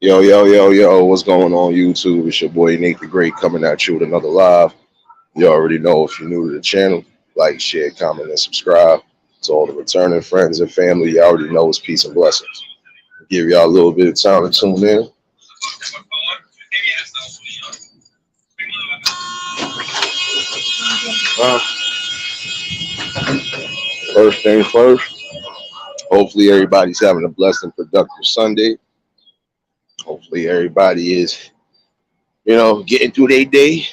Yo, yo, yo, yo, what's going on YouTube? It's your boy Nate the Great coming at you with another live. You already know if you're new to the channel, like, share, comment, and subscribe. To all the returning friends and family, you already know it's peace and blessings. Give y'all a little bit of time to tune in. Uh, First thing first, hopefully everybody's having a blessed and productive Sunday. Hopefully everybody is, getting through their day.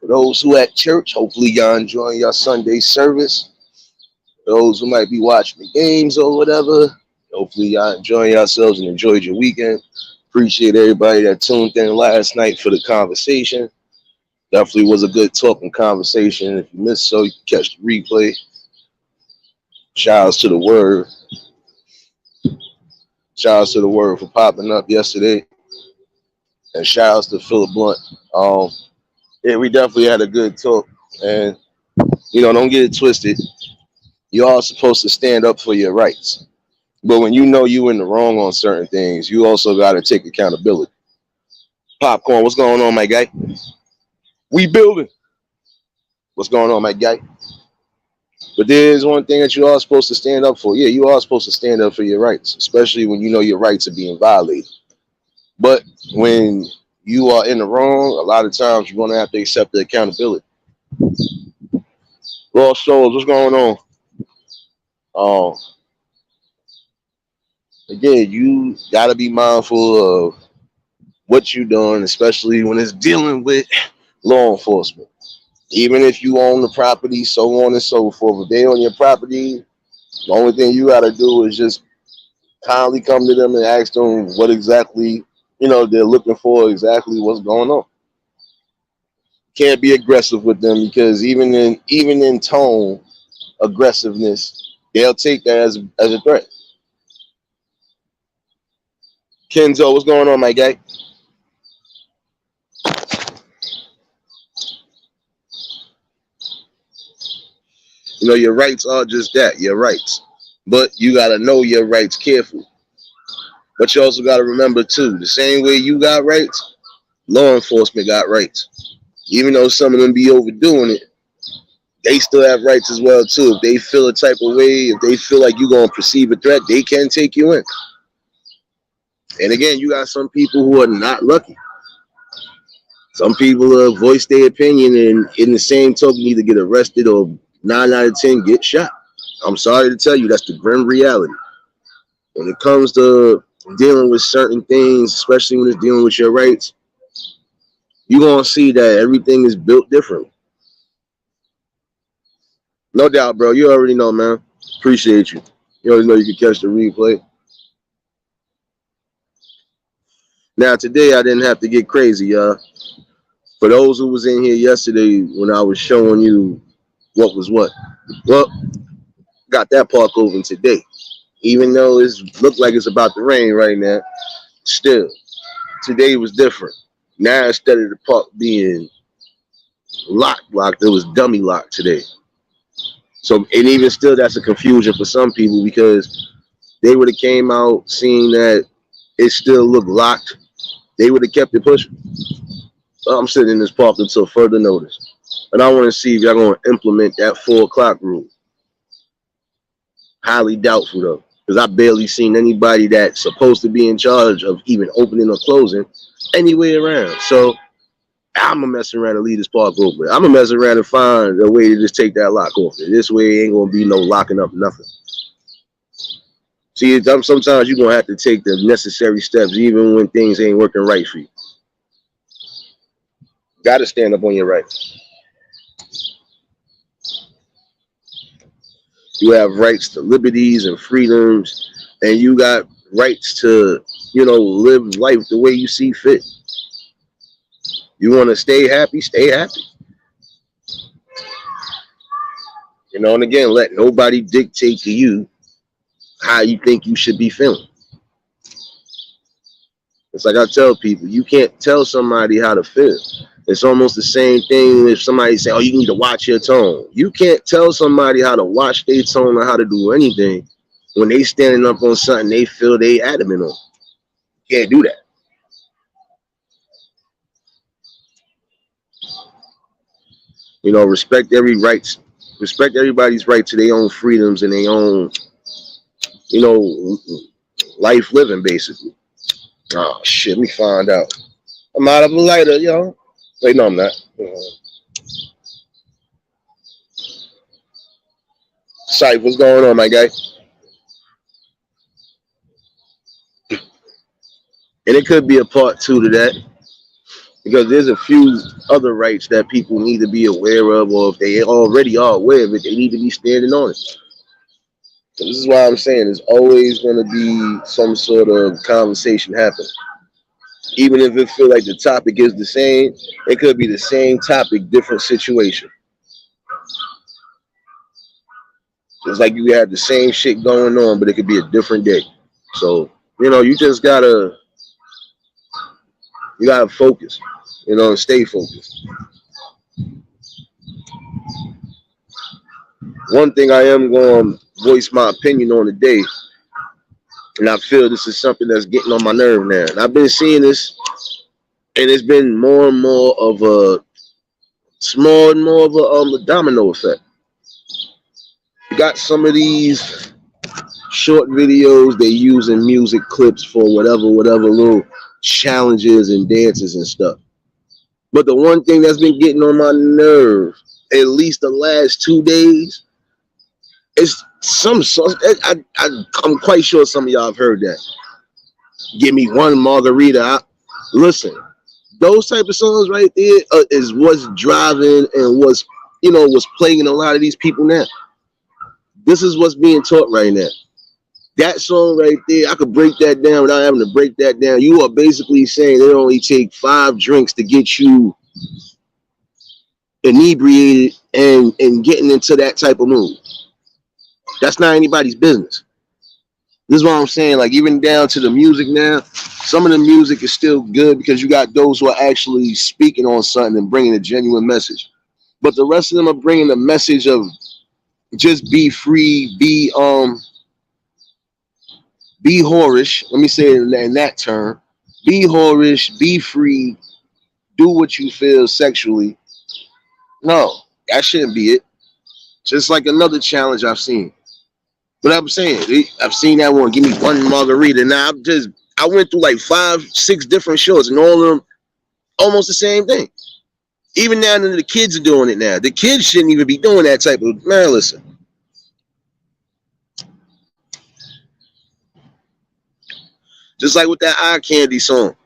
For those who at church, hopefully y'all enjoying your Sunday service. Those who might be watching the games or whatever, hopefully y'all enjoying yourselves and enjoyed your weekend. Appreciate everybody that tuned in last night for the conversation. Definitely was a good talking conversation. If you missed so, you can catch the replay. Shout outs to the Word. Shout outs to the Word for popping up yesterday. And shout outs to Philip Blunt. Yeah, we definitely had a good talk. And, don't get it twisted. You are supposed to stand up for your rights. But when you know you in the wrong on certain things, you also got to take accountability. Popcorn, what's going on, my guy? We building. What's going on, my guy? But there's one thing that you are supposed to stand up for. Yeah, you are supposed to stand up for your rights, especially when you know your rights are being violated. But when you are in the wrong, a lot of times you're going to have to accept the accountability. Lost Souls, what's going on? Again, you got to be mindful of what you're doing, especially when it's dealing with law enforcement. Even if you own the property, so on and so forth. If they own your property, the only thing you got to do is just kindly come to them and ask them what exactly, they're looking for, exactly what's going on. Can't be aggressive with them because even in tone, aggressiveness, they'll take that as a threat. Kenzo, what's going on, my guy? Your rights are just that, your rights. But you got to know your rights carefully. But you also got to remember, too, the same way you got rights, law enforcement got rights. Even though some of them be overdoing it, they still have rights as well, too. If they feel a type of way, if they feel like you're going to perceive a threat, they can take you in. And again, you got some people who are not lucky. Some people voice their opinion and in the same token either get arrested or 9 out of 10 get shot. I'm sorry to tell you, that's the grim reality. When it comes to dealing with certain things, especially when it's dealing with your rights, you're going to see that everything is built differently. No doubt, bro. You already know, man. Appreciate you. You already know you can catch the replay. Now, today I didn't have to get crazy, y'all. For those who was in here yesterday when I was showing you what was what, well, got that park open today. Even though it looked like it's about to rain right now, still, today was different. Now, instead of the park being locked, it was dummy locked today. So, and even still, that's a confusion for some people because they would have came out seeing that it still looked locked. They would have kept it pushing. So I'm sitting in this park until further notice. And I want to see if y'all going to implement that 4 o'clock rule. Highly doubtful, though, because I barely seen anybody that's supposed to be in charge of even opening or closing anywhere around. So I'm going to mess around and leave this park open. I'm going to mess around and find a way to just take that lock off. This way it ain't going to be no locking up nothing. See, sometimes you're going to have to take the necessary steps even when things ain't working right for you. Got to stand up on your rights. You have rights to liberties and freedoms, and you got rights to, live life the way you see fit. You want to stay happy, stay happy. And again, let nobody dictate to you how you think you should be feeling. It's like I tell people, you can't tell somebody how to feel. It's almost the same thing if somebody say, oh, you need to watch your tone. You can't tell somebody how to watch their tone or how to do anything When they standing up on something, they feel they adamant on. Can't do that. You know, respect everybody's right to their own freedoms and their own, you know, life living basically. Oh shit, let me find out. I'm out of a lighter, yo. Wait, no, I'm not. Sight, what's going on, my guy? And it could be a part two to that because there's a few other rights that people need to be aware of, or if they already are aware of it, they need to be standing on it. So this is why I'm saying there's always going to be some sort of conversation happening. Even if it feel like the topic is the same, it could be the same topic, different situation. It's like you have the same shit going on, but it could be a different day. So, you know, you gotta focus, you know, and stay focused. One thing I am going to voice my opinion on today, and I feel this is something that's getting on my nerve now. And I've been seeing this, and it's been more and more of a a domino effect. You got some of these short videos they use in music clips for whatever little challenges and dances and stuff. But the one thing that's been getting on my nerve, at least the last 2 days, is some song. I'm quite sure some of y'all have heard that. Give me one margarita. Listen, those type of songs right there is what's driving and what's plaguing a lot of these people now. This is what's being taught right now. That song right there, I could break that down without having to break that down. You are basically saying it only take 5 drinks to get you inebriated and getting into that type of mood. That's not anybody's business. This is what I'm saying. Like, even down to the music now, some of the music is still good because you got those who are actually speaking on something and bringing a genuine message. But the rest of them are bringing the message of just be free, be whorish. Let me say it in that term. Be whorish, be free, do what you feel sexually. No, that shouldn't be it. Just like another challenge I've seen. But I'm saying, I've seen that one. Give me one margarita. Now I went through like 5, 6 different shows, and all of them almost the same thing. Even now that the kids are doing it now. The kids shouldn't even be doing that type of, man, listen. Just like with that eye candy song.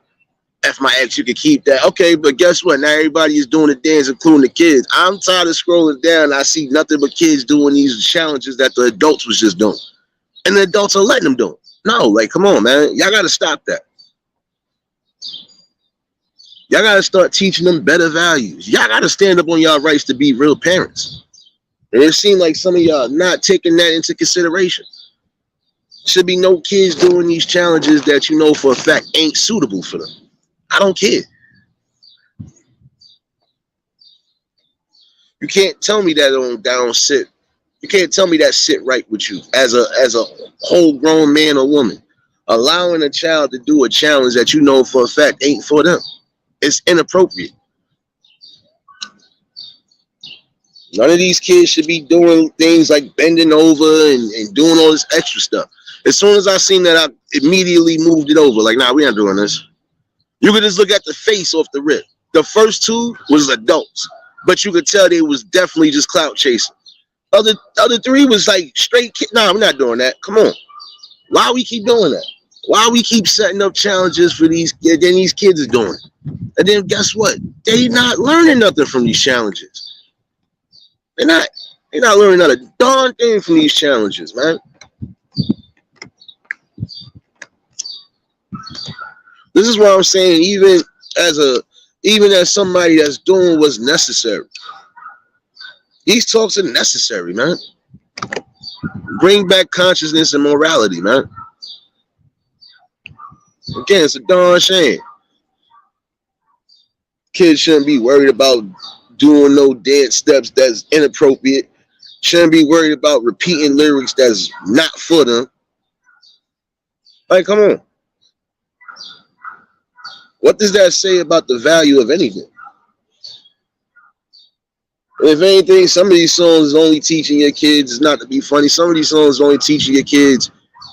F my ex, you can keep that. Okay, but guess what? Now everybody is doing the dance, including the kids. I'm tired of scrolling down. I see nothing but kids doing these challenges that the adults was just doing. And the adults are letting them do it. No, like, come on, man. Y'all got to stop that. Y'all got to start teaching them better values. Y'all got to stand up on y'all rights to be real parents. And it seems like some of y'all not taking that into consideration. Should be no kids doing these challenges that you know for a fact ain't suitable for them. I don't care. You can't tell me that don't sit. You can't tell me that sit right with you as a whole grown man or woman. Allowing a child to do a challenge that you know for a fact ain't for them. It's inappropriate. None of these kids should be doing things like bending over and doing all this extra stuff. As soon as I seen that, I immediately moved it over. Like, nah, we ain't doing this. You could just look at the face off the rip. The first 2 was adults, but you could tell they was definitely just clout chasing. Other 3 was like straight kid. Nah, we're not doing that. Come on. Why we keep doing that? Why we keep setting up challenges for these? Then these kids are doing it. And then guess what? They not learning nothing from these challenges. They're not learning not a darn thing from these challenges, man. This is what I'm saying. Even as somebody that's doing what's necessary, these talks are necessary, man. Bring back consciousness and morality, man. Again, it's a darn shame. Kids shouldn't be worried about doing no dance steps that's inappropriate. Shouldn't be worried about repeating lyrics that's not for them. Like, come on. What does that say about the value of anything? If anything, some of these songs is only teaching your kids not to be funny. Some of these songs is only teaching your kids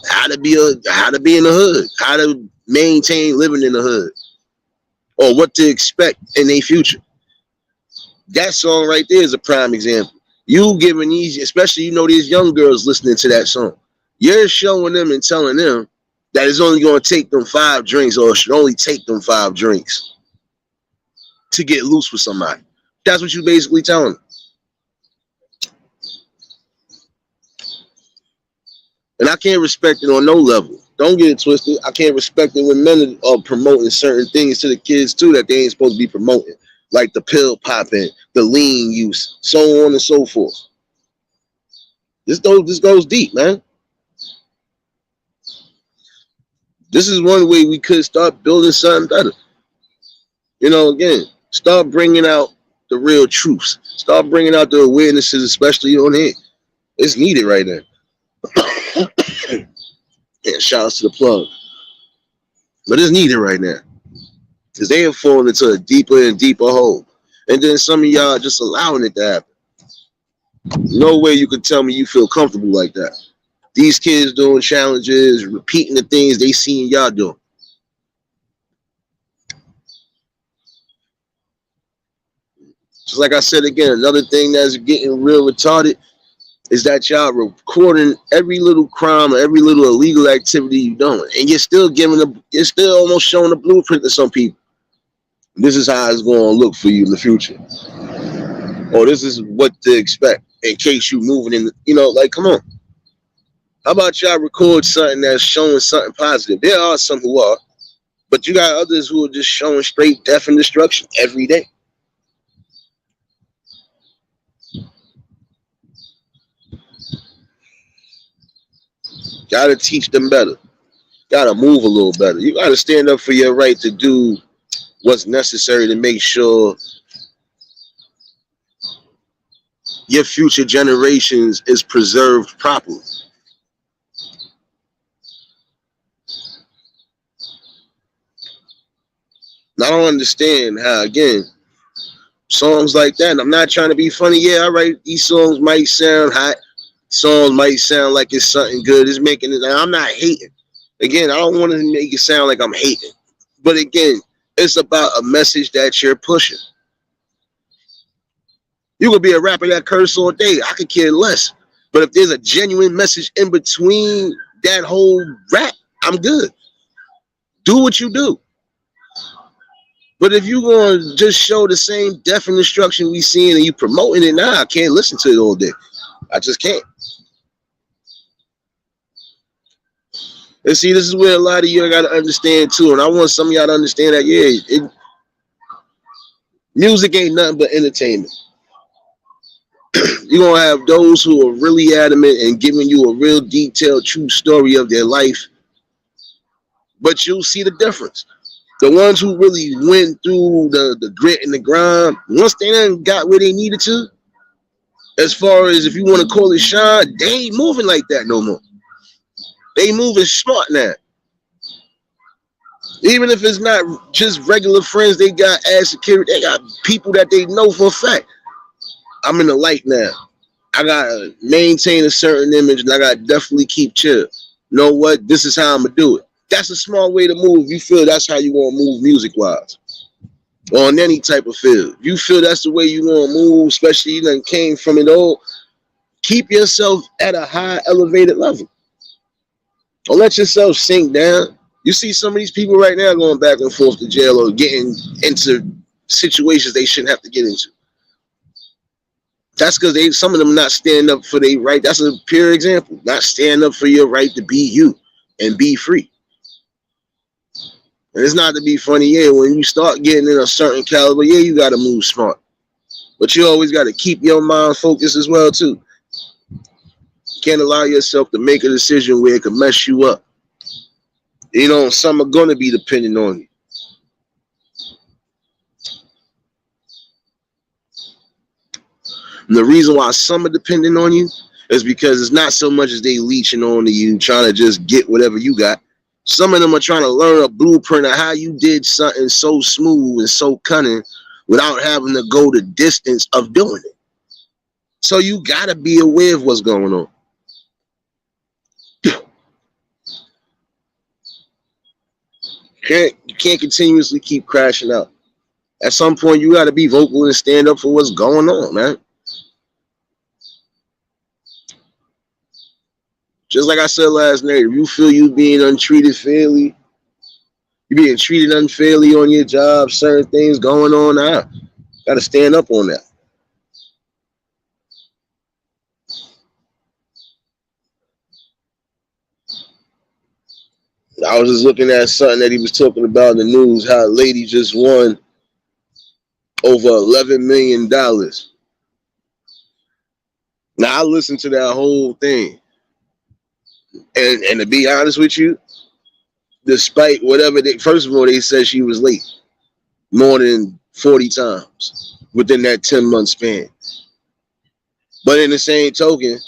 how to be in the hood, how to maintain living in the hood, or what to expect in their future. That song right there is a prime example. You giving these, especially these young girls listening to that song, you're showing them and telling them that it's only going to take them 5 drinks, or it should only take them 5 drinks to get loose with somebody. That's what you basically telling them. And I can't respect it on no level. Don't get it twisted. I can't respect it when men are promoting certain things to the kids too that they ain't supposed to be promoting, like the pill popping, the lean use, so on and so forth. This goes deep, man. This is one way we could start building something better. Again, start bringing out the real truths. Start bringing out the awarenesses, especially on here. It's needed right now. Yeah, shout outs to the plug. But it's needed right now. Because they have fallen into a deeper and deeper hole. And then some of y'all just allowing it to happen. No way you can tell me you feel comfortable like that. These kids doing challenges, repeating the things they seen y'all doing. Just like I said again, another thing that's getting real retarded is that y'all recording every little crime or every little illegal activity you're doing, and you're still almost showing a blueprint to some people. This is how it's going to look for you in the future, or this is what to expect in case you moving in. Like, come on. How about y'all record something that's showing something positive? There are some who are, but you got others who are just showing straight death and destruction every day. Gotta teach them better. Gotta move a little better. You gotta stand up for your right to do what's necessary to make sure your future generations is preserved properly. And I don't understand how, again, songs like that, and I'm not trying to be funny. Yeah, all right, these songs might sound hot. Songs might sound like it's something good. It's making it. I'm not hating. Again, I don't want to make it sound like I'm hating. But again, it's about a message that you're pushing. You could be a rapper that curse all day. I could care less. But if there's a genuine message in between that whole rap, I'm good. Do what you do. But if you're going to just show the same death and destruction we seen and you promoting it now, I can't listen to it all day. I just can't. And see, this is where a lot of you got to understand too. And I want some of y'all to understand that, yeah, music ain't nothing but entertainment. You're going to have those who are really adamant and giving you a real detailed, true story of their life. But you'll see the difference. The ones who really went through the grit and the grind, once they done got where they needed to, as far as if you want to call it shine, they ain't moving like that no more. They moving smart now. Even if it's not just regular friends, they got ass security. They got people that they know for a fact. I'm in the light now. I gotta maintain a certain image, and I gotta definitely keep chill. You know what? This is how I'm gonna do it. That's a small way to move. You feel that's how you want to move music-wise, or on any type of field. You feel that's the way you want to move, especially you done came from it all. Keep yourself at a high, elevated level. Don't let yourself sink down. You see some of these people right now going back and forth to jail or getting into situations they shouldn't have to get into. That's because some of them not standing up for their right. That's a pure example. Not standing up for your right to be you and be free. And it's not to be funny, yeah, when you start getting in a certain caliber, yeah, you got to move smart. But you always got to keep your mind focused as well, too. You can't allow yourself to make a decision where it can mess you up. Some are going to be dependent on you. And the reason why some are dependent on you is because it's not so much as they leeching on to you, trying to just get whatever you got. Some of them are trying to learn a blueprint of how you did something so smooth and so cunning without having to go the distance of doing it. So you gotta be aware of what's going on. You can't continuously keep crashing out. At some point, you gotta be vocal and stand up for what's going on, man. Just like I said last night, if you feel you being untreated fairly, you being treated unfairly on your job, certain things going on now, gotta stand up on that. I was just looking at something that he was talking about in the news, how a lady just won over $11 million. Now I listened to that whole thing, and to be honest with you, despite whatever they, first of all, they said she was late more than 40 times within that 10-month span. But in the same token,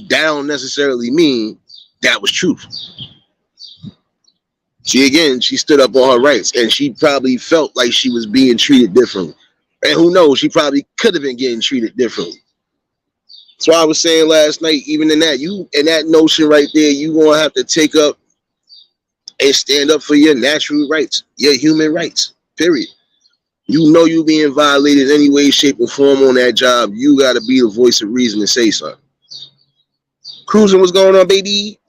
that don't necessarily mean that was truth. She stood up on her rights, and she probably felt like she was being treated differently. And who knows, she probably could have been getting treated differently. So I was saying last night, even in that notion right there, you gonna have to take up and stand up for your natural rights, your human rights. Period. You know you being violated any way, shape, or form on that job. You gotta be the voice of reason and say something. Cruising, what's going on, baby?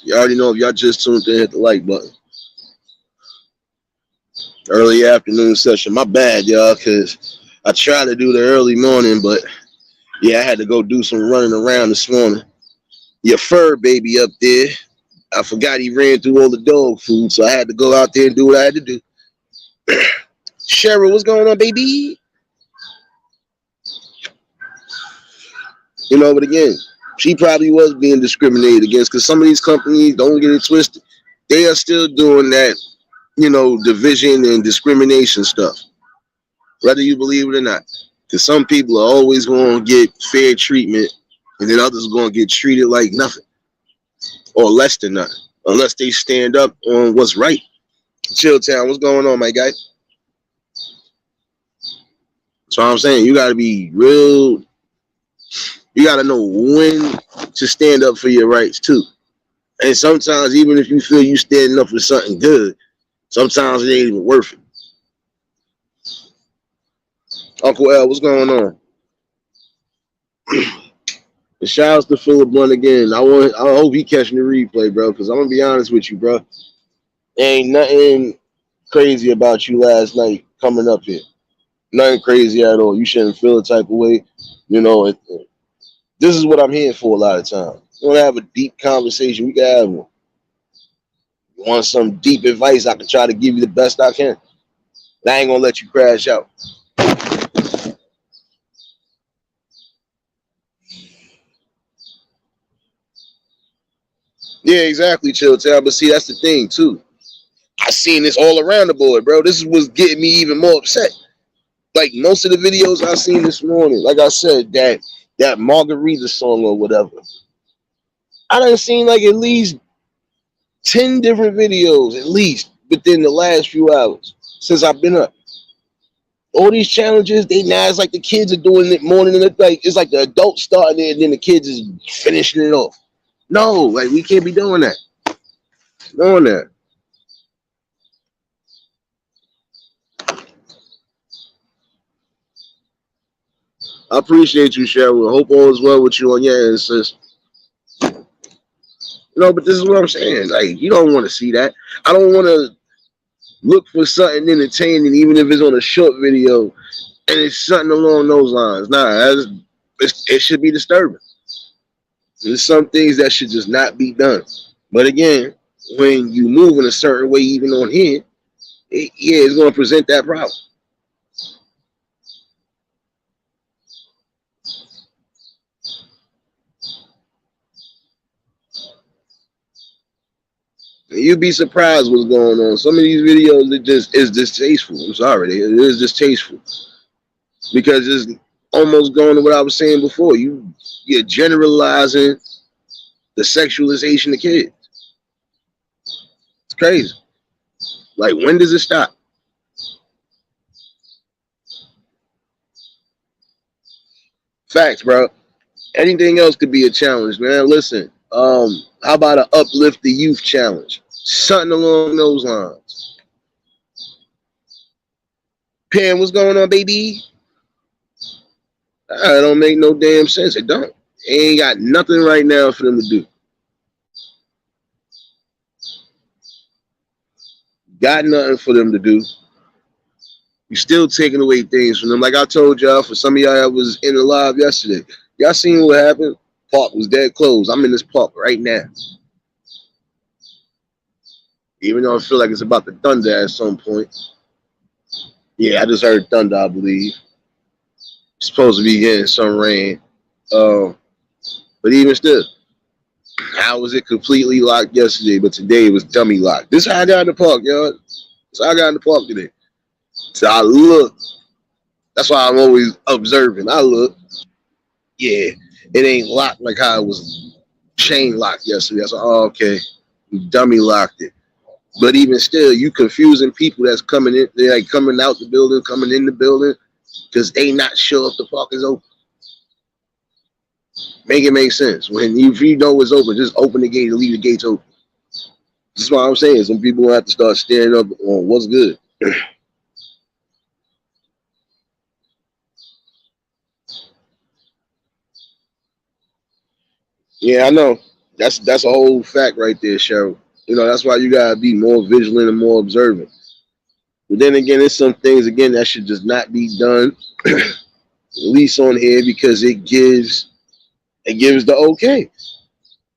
You already know, if y'all just tuned in, hit the like button. Early afternoon session. My bad, y'all, because I tried to do the early morning, but yeah, I had to go do some running around this morning. Your fur baby up there, I forgot he ran through all the dog food, so I had to go out there and do what I had to do. Cheryl, what's going on, baby? But again, she probably was being discriminated against, because some of these companies, don't get it twisted, they are still doing that, division and discrimination stuff, whether you believe it or not. Because some people are always going to get fair treatment, and then others are going to get treated like nothing or less than nothing, unless they stand up on what's right. Chill Town, what's going on, my guy? So I'm saying, you got to be real. You got to know when to stand up for your rights too. And sometimes, even if you feel you standing up for something good, sometimes it ain't even worth it. Uncle L, what's going on? And shout outs to Philip Blunt again. I hope he catching the replay, bro, because I'm gonna be honest with you, bro. Ain't nothing crazy about you last night coming up here. Nothing crazy at all. You shouldn't feel the type of way. This is what I'm here for a lot of times. You want to have a deep conversation, we can have one. You want some deep advice, I can try to give you the best I can. I ain't gonna let you crash out. Yeah, exactly, Chill Town. But see, that's the thing too. I seen this all around the board, bro. This was getting me even more upset. Like most of the videos I seen this morning, like I said, that Margarita song or whatever, I done seen like at least 10 different videos, at least within the last few hours since I've been up. All these challenges, it's like the kids are doing it more than it's like the adults starting it and then the kids is finishing it off. No, like we can't be doing that. Doing that. I appreciate you, Cheryl. Hope all is well with you on your end, sis. But this is what I'm saying. Like, you don't want to see that. I don't want to look for something entertaining, even if it's on a short video, and it's something along those lines. Nah, it should be disturbing. There's some things that should just not be done. But again, when you move in a certain way, even on here, it's going to present that problem. You'd be surprised what's going on. Some of these videos, it just is distasteful. I'm sorry, it is distasteful because almost going to what I was saying before. You're generalizing the sexualization of kids. It's crazy. Like, when does it stop? Facts, bro. Anything else could be a challenge, man. Listen, how about an uplift the youth challenge? Something along those lines. Pam, what's going on, baby? It don't make no damn sense. It don't. Ain't got nothing right now for them to do. Got nothing for them to do. You still taking away things from them. Like I told y'all, for some of y'all that was in the live yesterday, y'all seen what happened? Park was dead closed. I'm in this park right now. Even though I feel like it's about to thunder at some point. Yeah, I just heard thunder, I believe. It's supposed to be getting some rain. But even still, how was it completely locked yesterday, but today it was dummy locked? This is how I got in the park, y'all. This is how I got in the park today. So I look. That's why I'm always observing. I look. Yeah, it ain't locked like how it was chain locked yesterday. I said, oh, okay. You dummy locked it. But even still, you confusing people that's coming in, they're like coming out the building, coming in the building, because they not sure if the park is open. Make it make sense. If you know it's open, just open the gate and leave the gates open. That's what I'm saying. Some people will have to start standing up on what's good. Yeah, I know. That's a whole fact right there, Cheryl. You know, that's why you gotta be more vigilant and more observant. But then again, there's some things again that should just not be done, at least on here, because it gives the okay.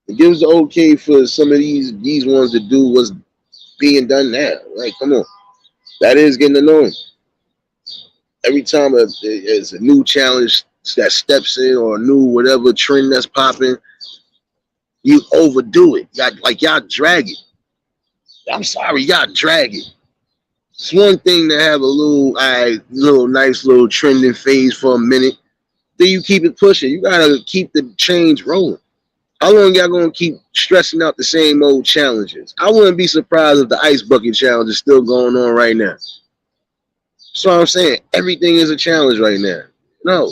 It gives the okay for some of these ones to do what's being done now. Like, come on, that is getting annoying. Every time there's a new challenge that steps in or a new whatever trend that's popping, you overdo it. Y'all drag it. I'm sorry, y'all drag it. It's one thing to have a little nice little trending phase for a minute. Then you keep it pushing. You gotta keep the change rolling. How long y'all gonna keep stressing out the same old challenges? I wouldn't be surprised if the ice bucket challenge is still going on right now. So I'm saying everything is a challenge right now. No,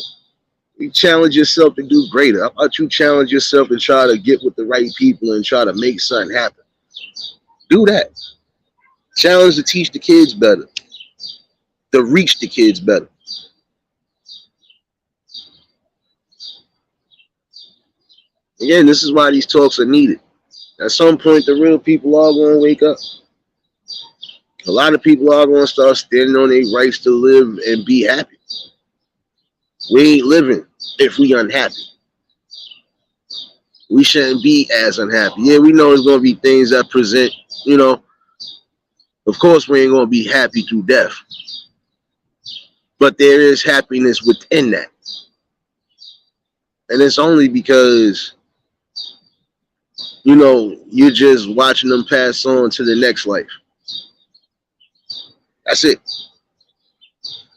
you challenge yourself to do greater. How about you challenge yourself and try to get with the right people and try to make something happen? Do that. Challenge to teach the kids better, to reach the kids better. Again, this is why these talks are needed. At some point, the real people are going to wake up. A lot of people are going to start standing on their rights to live and be happy. We ain't living if we unhappy. We shouldn't be as unhappy. Yeah, we know there's going to be things that present, of course we ain't going to be happy through death. But there is happiness within that. And it's only because, you're just watching them pass on to the next life. That's it.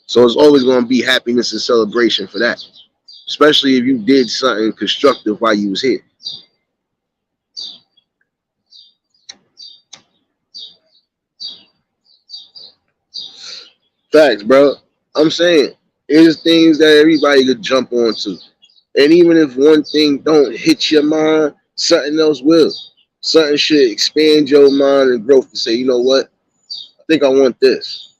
So it's always going to be happiness and celebration for that. Especially if you did something constructive while you was here. Facts, bro. I'm saying there's things that everybody could jump onto. And even if one thing don't hit your mind, something else will. Something should expand your mind and growth to say, you know what? I think I want this.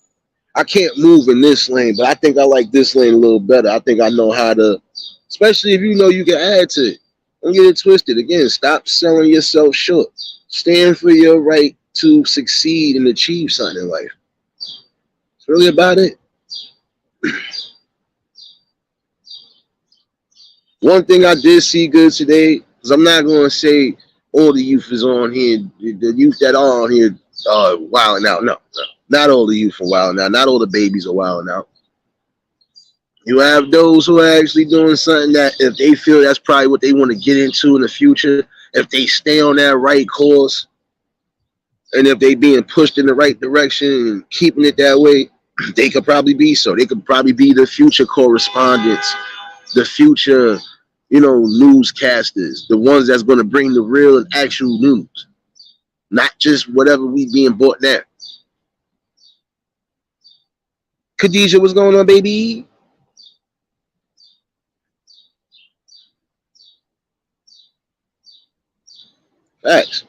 I can't move in this lane, but I think I like this lane a little better. I think I know how to, especially if you know you can add to it. Don't get it twisted. Again, stop selling yourself short. Stand for your right to succeed and achieve something in life. It's really about it. One thing I did see good today, because I'm not going to say all the youth is on here, the youth that are on here wilding out. No, not all the youth are wilding out. Not all the babies are wilding out. You have those who are actually doing something that if they feel that's probably what they want to get into in the future, if they stay on that right course, and if they being pushed in the right direction and keeping it that way, they could probably be so. They could probably be the future correspondents the future, newscasters, the ones that's going to bring the real and actual news, not just whatever we being bought now. Khadijah, what's going on, baby? Facts.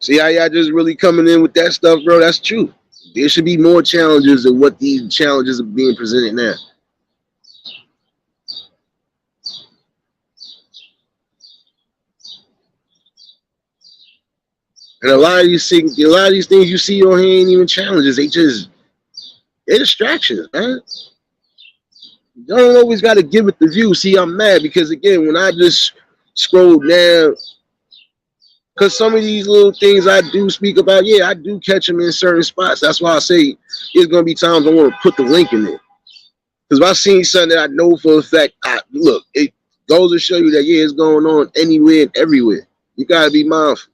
See how y'all just really coming in with that stuff, bro? That's true. There should be more challenges than what these challenges are being presented now. And a lot of these things you see on here ain't even challenges. They're distractions, man. You don't always got to give it the view. See, I'm mad because again, when I just scroll down, because some of these little things I do speak about, yeah, I do catch them in certain spots. That's why I say it's gonna be times I want to put the link in there. Because if I seen something that I know for a fact, look, it goes to show you that yeah, it's going on anywhere and everywhere. You gotta be mindful.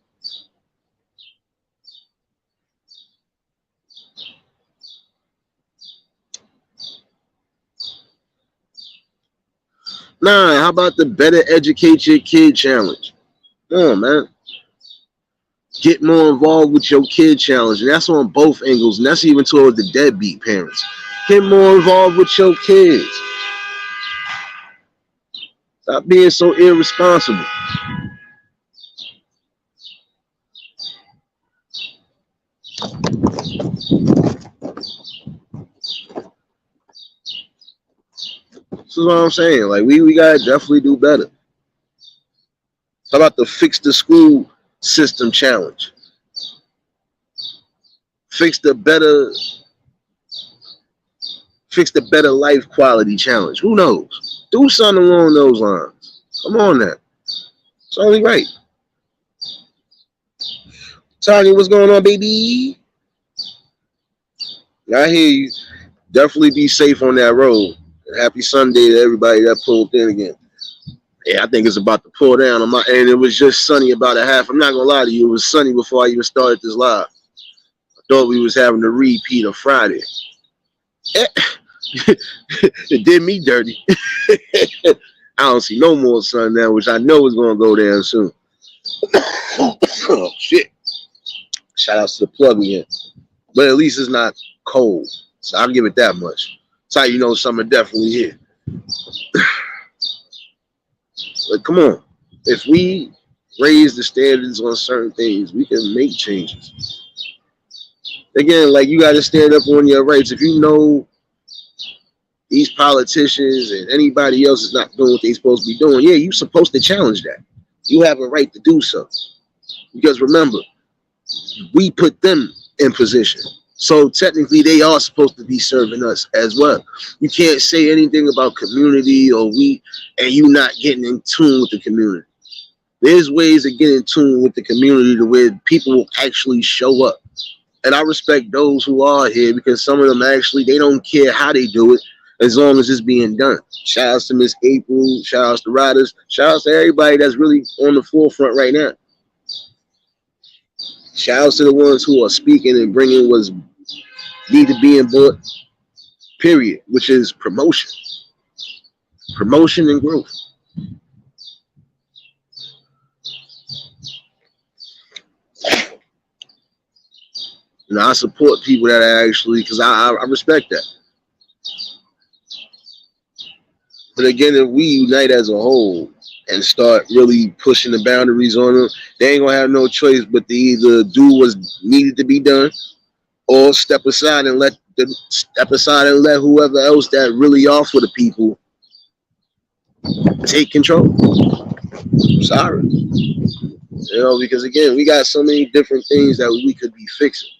Nah, how about the Better Educate Your Kid challenge? Come on, man. Get more involved with your kid challenge. And that's on both angles. And that's even towards the deadbeat parents. Get more involved with your kids. Stop being so irresponsible. This is what I'm saying. Like we gotta definitely do better. How about the Fix the School System challenge? Fix the better life quality challenge. Who knows? Do something along those lines. Come on now. It's only right. Tanya, what's going on, baby? I hear you. Definitely be safe on that road. Happy Sunday to everybody that pulled in again. Yeah, I think it's about to pull down on my end. It was just sunny about a half. I'm not gonna lie to you, it was sunny before I even started this live. I thought we was having a repeat of Friday. It did me dirty. I don't see no more sun now, which I know is gonna go down soon. Oh shit. Shout outs to the plug again. But at least it's not cold. So I'll give it that much. That's how you know summer definitely here. But come on. If we raise the standards on certain things, we can make changes. Again, like you gotta stand up on your rights. If you know these politicians and anybody else is not doing what they're supposed to be doing, yeah, you're supposed to challenge that. You have a right to do so. Because remember, we put them in position. So technically they are supposed to be serving us as well. You can't say anything about community or we and you not getting in tune with the community. There's ways to get in tune with the community to where people will actually show up. And I respect those who are here because some of them actually they don't care how they do it as long as it's being done. Shout outs to Miss April, shout outs to Riders, shout outs to everybody that's really on the forefront right now. Shout outs to the ones who are speaking and bringing what's need to be in board, period, which is promotion. Promotion and growth. You know, I support people that are actually, because I respect that. But again, if we unite as a whole and start really pushing the boundaries on them, they ain't gonna have no choice but to either do what's needed to be done or step aside and let whoever else that really are for the people take control. I'm sorry. Because again, we got so many different things that we could be fixing.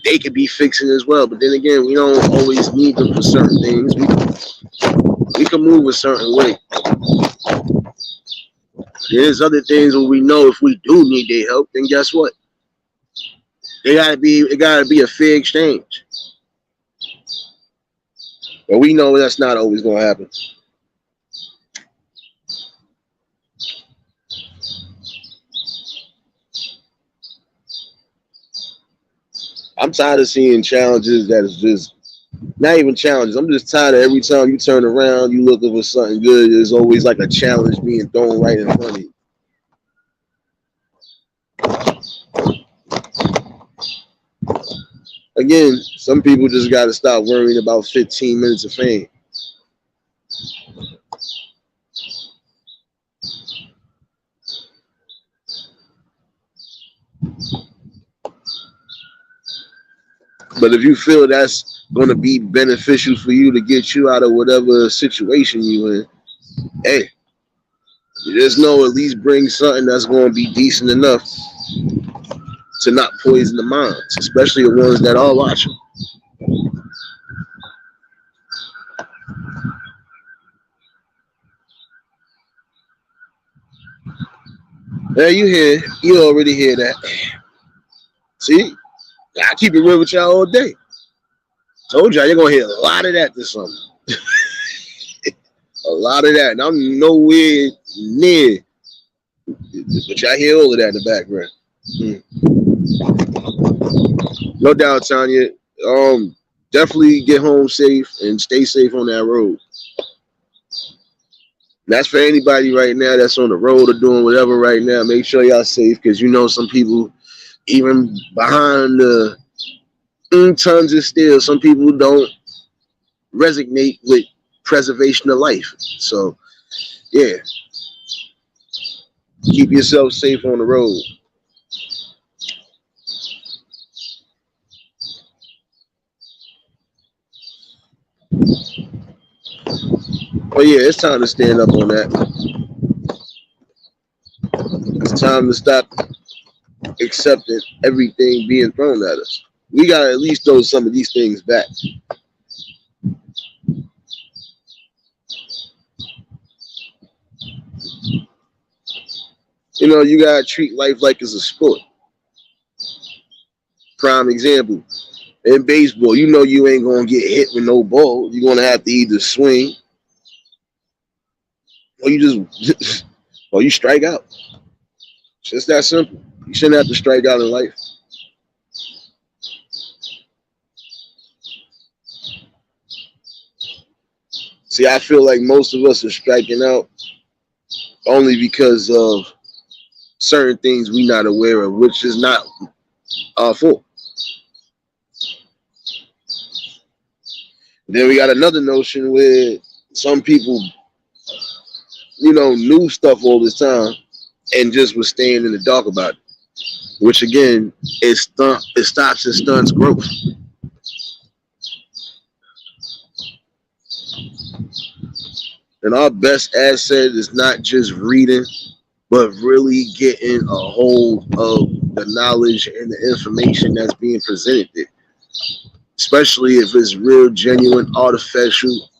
They could be fixing as well, but then again, we don't always need them for certain things. We can move a certain way. There's other things where we know if we do need their help, then guess what? It gotta be a fair exchange. But we know that's not always gonna happen. I'm tired of seeing challenges that is just Not even challenges. I'm just tired of every time you turn around, you looking for something good. There's always like a challenge being thrown right in front of you. Again, some people just got to stop worrying about 15 minutes of fame. But if you feel that's going to be beneficial for you to get you out of whatever situation you in, hey, you just know at least bring something that's going to be decent enough to not poison the minds, especially the ones that are watching. Yeah, you already hear that. See, I keep it real with y'all all day. Told y'all you're gonna hear a lot of that this summer. A lot of that, and I'm nowhere near, but y'all hear all of that in the background. No doubt, Tanya. Definitely get home safe and stay safe on that road. That's for anybody right now that's on the road or doing whatever right now. Make sure y'all safe because you know some people, even behind the tons of steel, some people don't resonate with preservation of life. So, yeah, keep yourself safe on the road. Oh yeah, it's time to stand up on that. It's time to stop accepting everything being thrown at us. We gotta at least throw some of these things back. You know, you gotta treat life like it's a sport. Prime example. In baseball, you know you ain't gonna get hit with no ball. You're gonna have to either swing or you just or you strike out. It's just that simple. You shouldn't have to strike out in life. See, I feel like most of us are striking out only because of certain things we're not aware of, which is not our fault. Then we got another notion where some people, knew stuff all this time and just was staying in the dark about it, which again, it stops and stunts growth. And our best asset is not just reading, but really getting a hold of the knowledge and the information that's being presented there. Especially if it's real, genuine, artificial,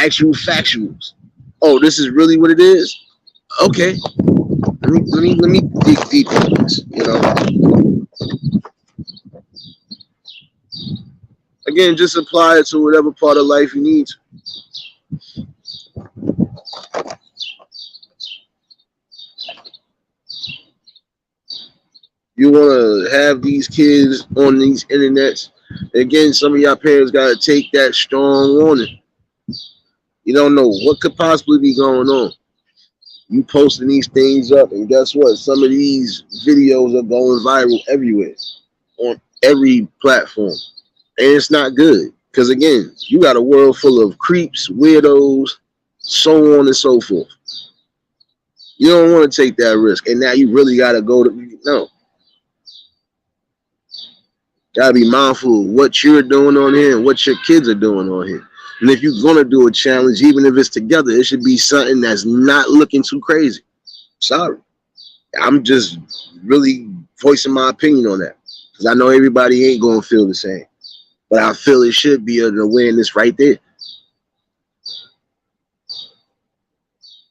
actual factuals. Oh, this is really what it is. Okay, let me dig deep into this. Again, just apply it to whatever part of life you need to. You want to have these kids on these internets. Again, some of y'all parents got to take that strong warning. You don't know what could possibly be going on. You posting these things up, and guess what? Some of these videos are going viral everywhere, on every platform. And it's not good. Because again, you got a world full of creeps, weirdos, so on and so forth. You don't want to take that risk. And now you really got to go to, no. Gotta be mindful of what you're doing on here and what your kids are doing on here. And if you're gonna do a challenge, even if it's together, it should be something that's not looking too crazy. Sorry. I'm just really voicing my opinion on that. Because I know everybody ain't gonna feel the same. But I feel it should be an awareness right there.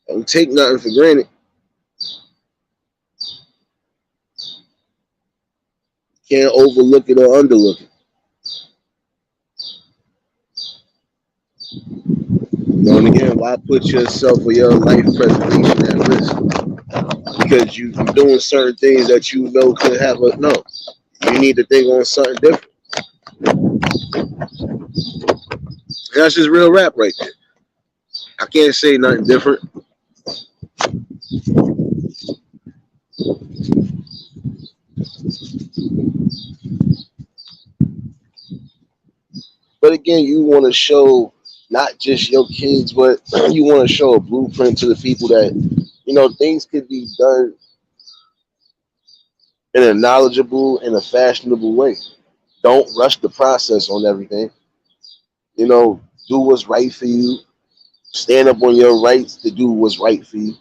Don't take nothing for granted. Can't overlook it or underlook it. And again, why put yourself or your life preservation at risk? Because you're doing certain things that you know could have a no. You need to think on something different. That's just real rap right there. I can't say nothing different. But again, you want to show not just your kids, but you want to show a blueprint to the people that things could be done in a knowledgeable and a fashionable way. Don't rush the process on everything. Do what's right for you. Stand up on your rights to do what's right for you.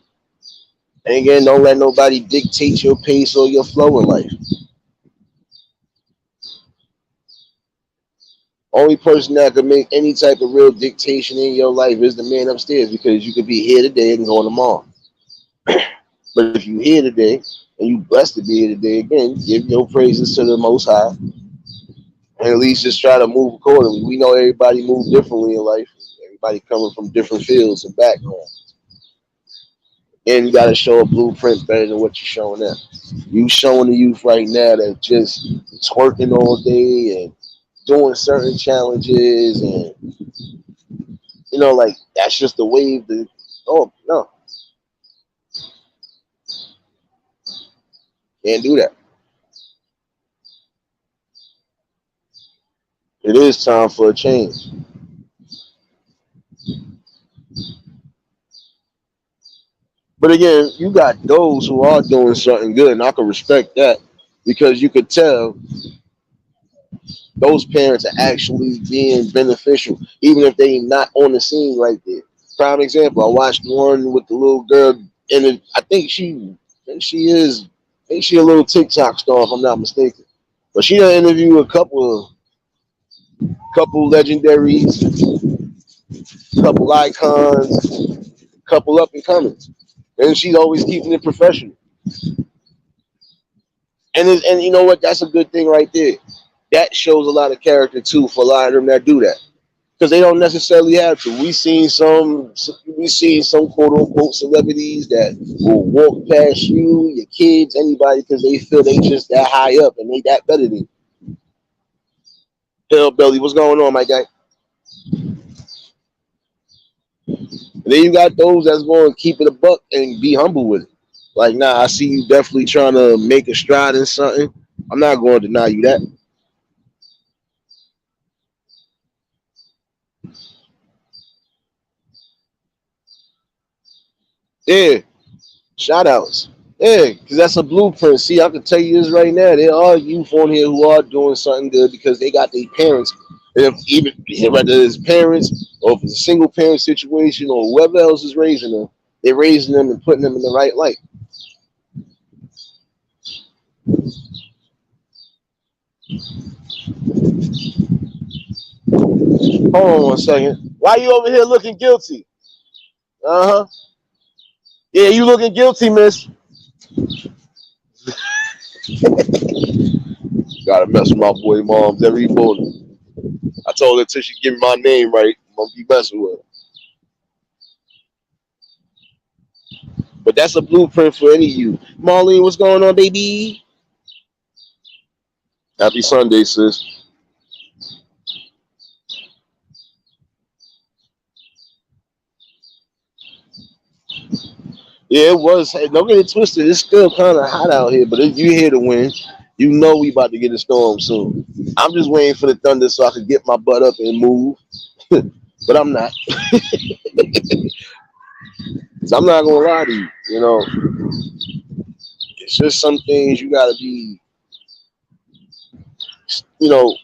And again, don't let nobody dictate your pace or your flow in life. Only person that could make any type of real dictation in your life is the man upstairs, because you could be here today and go tomorrow. But if you here today and you blessed to be here today, again, give your praises to the Most High, and at least just try to move accordingly. We know everybody moves differently in life. Everybody coming from different fields and backgrounds. And you got to show a blueprint better than what you're showing now. You showing the youth right now that just twerking all day and doing certain challenges, and like that's just the wave. Oh no, can't do that. It is time for a change. But again, you got those who are doing something good, and I can respect that, because you could tell those parents are actually being beneficial, even if they not on the scene right there. Prime example, I watched one with the little girl, and I think she is, I think she a little TikTok star if I'm not mistaken. But she done interviewed a couple legendaries, couple icons, couple up and comings, and she's always keeping it professional. And you know what? That's a good thing right there. That shows a lot of character too for a lot of them that do that, because they don't necessarily have to. We seen some quote unquote celebrities that will walk past you, your kids, anybody, because they feel they just that high up and they that better than you. Hillbilly, what's going on, my guy? And then you got those that's going to keep it a buck and be humble with it. Like, nah, I see you definitely trying to make a stride in something. I'm not going to deny you that. Yeah, shout outs. Yeah, because that's a blueprint. See, I can tell you this right now. There are youth on here who are doing something good because they got their parents. And if even whether it's parents or if it's a single parent situation or whoever else is raising them, they're raising them and putting them in the right light. Hold on one second. Why you over here looking guilty? Uh huh. Yeah, you looking guilty, miss. Gotta mess with my boy moms every morning. I told her till she give me my name right, I'm gonna be messing with her. But that's a blueprint for any of you. Marlene, what's going on, baby? Happy Sunday, sis. Yeah, it was. Hey, don't get it twisted. It's still kind of hot out here, but if you hear the wind, you know we about to get a storm soon. I'm just waiting for the thunder so I can get my butt up and move, but I'm not. 'Cause I'm not gonna lie to you. It's just some things you gotta be, you know,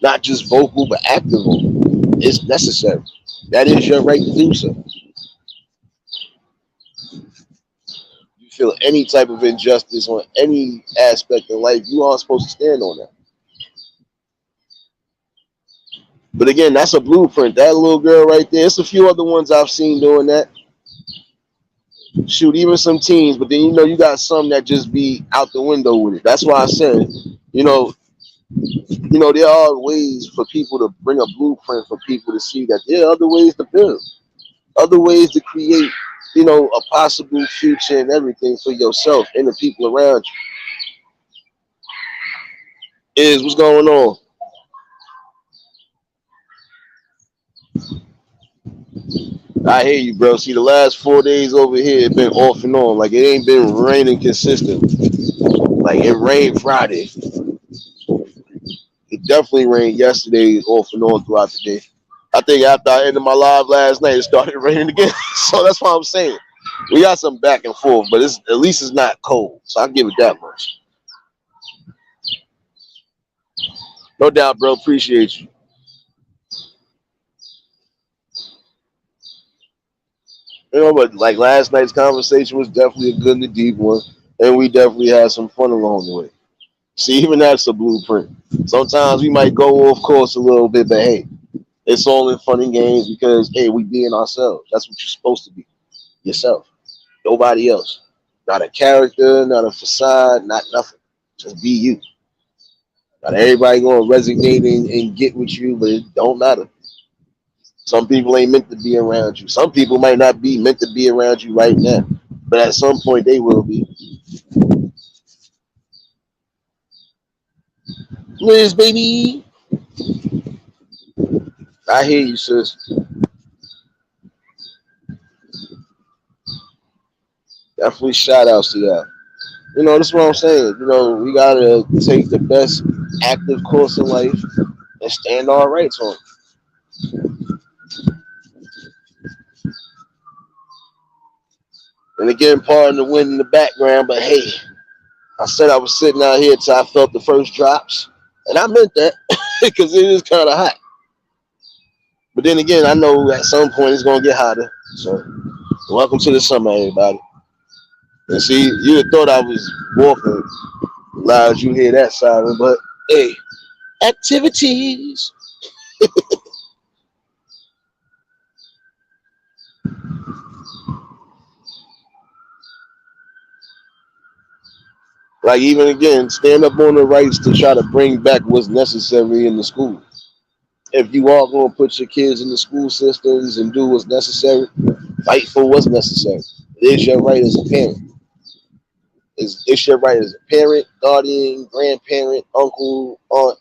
not just vocal but active on. It's necessary. That is your right to do so. You feel any type of injustice on any aspect of life, you are supposed to stand on that. But again, that's a blueprint. That little girl right there. It's a few other ones I've seen doing that. Shoot, even some teens. But then you got some that just be out the window with it. That's why I said, you know, there are ways for people to bring a blueprint for people to see that there are other ways to build, other ways to create, a possible future and everything for yourself and the people around you. Is what's going on? I hear you, bro. See, the last 4 days over here, it been off and on. Like, it ain't been raining consistent. Like, it rained Friday. It definitely rained yesterday, off and on throughout the day. I think after I ended my live last night, it started raining again. So that's what I'm saying. We got some back and forth, but it's at least it's not cold. So I'll give it that much. No doubt, bro. Appreciate you. You know, but like last night's conversation was definitely a good and a deep one, and we definitely had some fun along the way. See, even that's a blueprint. Sometimes we might go off course a little bit, but hey, it's all in fun and games because hey, we being ourselves. That's what you're supposed to be, yourself. Nobody else. Not a character, not a facade, not nothing. Just be you. Not everybody gonna resonate and get with you, but it don't matter. Some people ain't meant to be around you. Some people might not be meant to be around you right now, but at some point they will be. Liz, baby, I hear you, sis. Definitely shout outs to that. You know, that's what I'm saying. You know, we gotta take the best active course in life and stand our rights on it. And again, pardon the wind in the background, but hey, I said I was sitting out here till I felt the first drops, and I meant that because it is kind of hot. But then again, I know at some point it's gonna get hotter. So, welcome to the summer, everybody. And see, you'd have thought I was walking loud as you hear that siren, but hey, activities. Like even again, stand up on the rights to try to bring back what's necessary in the school. If you are going to put your kids in the school systems and do what's necessary, fight for what's necessary. It is your right as a parent. It's your right as a parent, guardian, grandparent, uncle, aunt,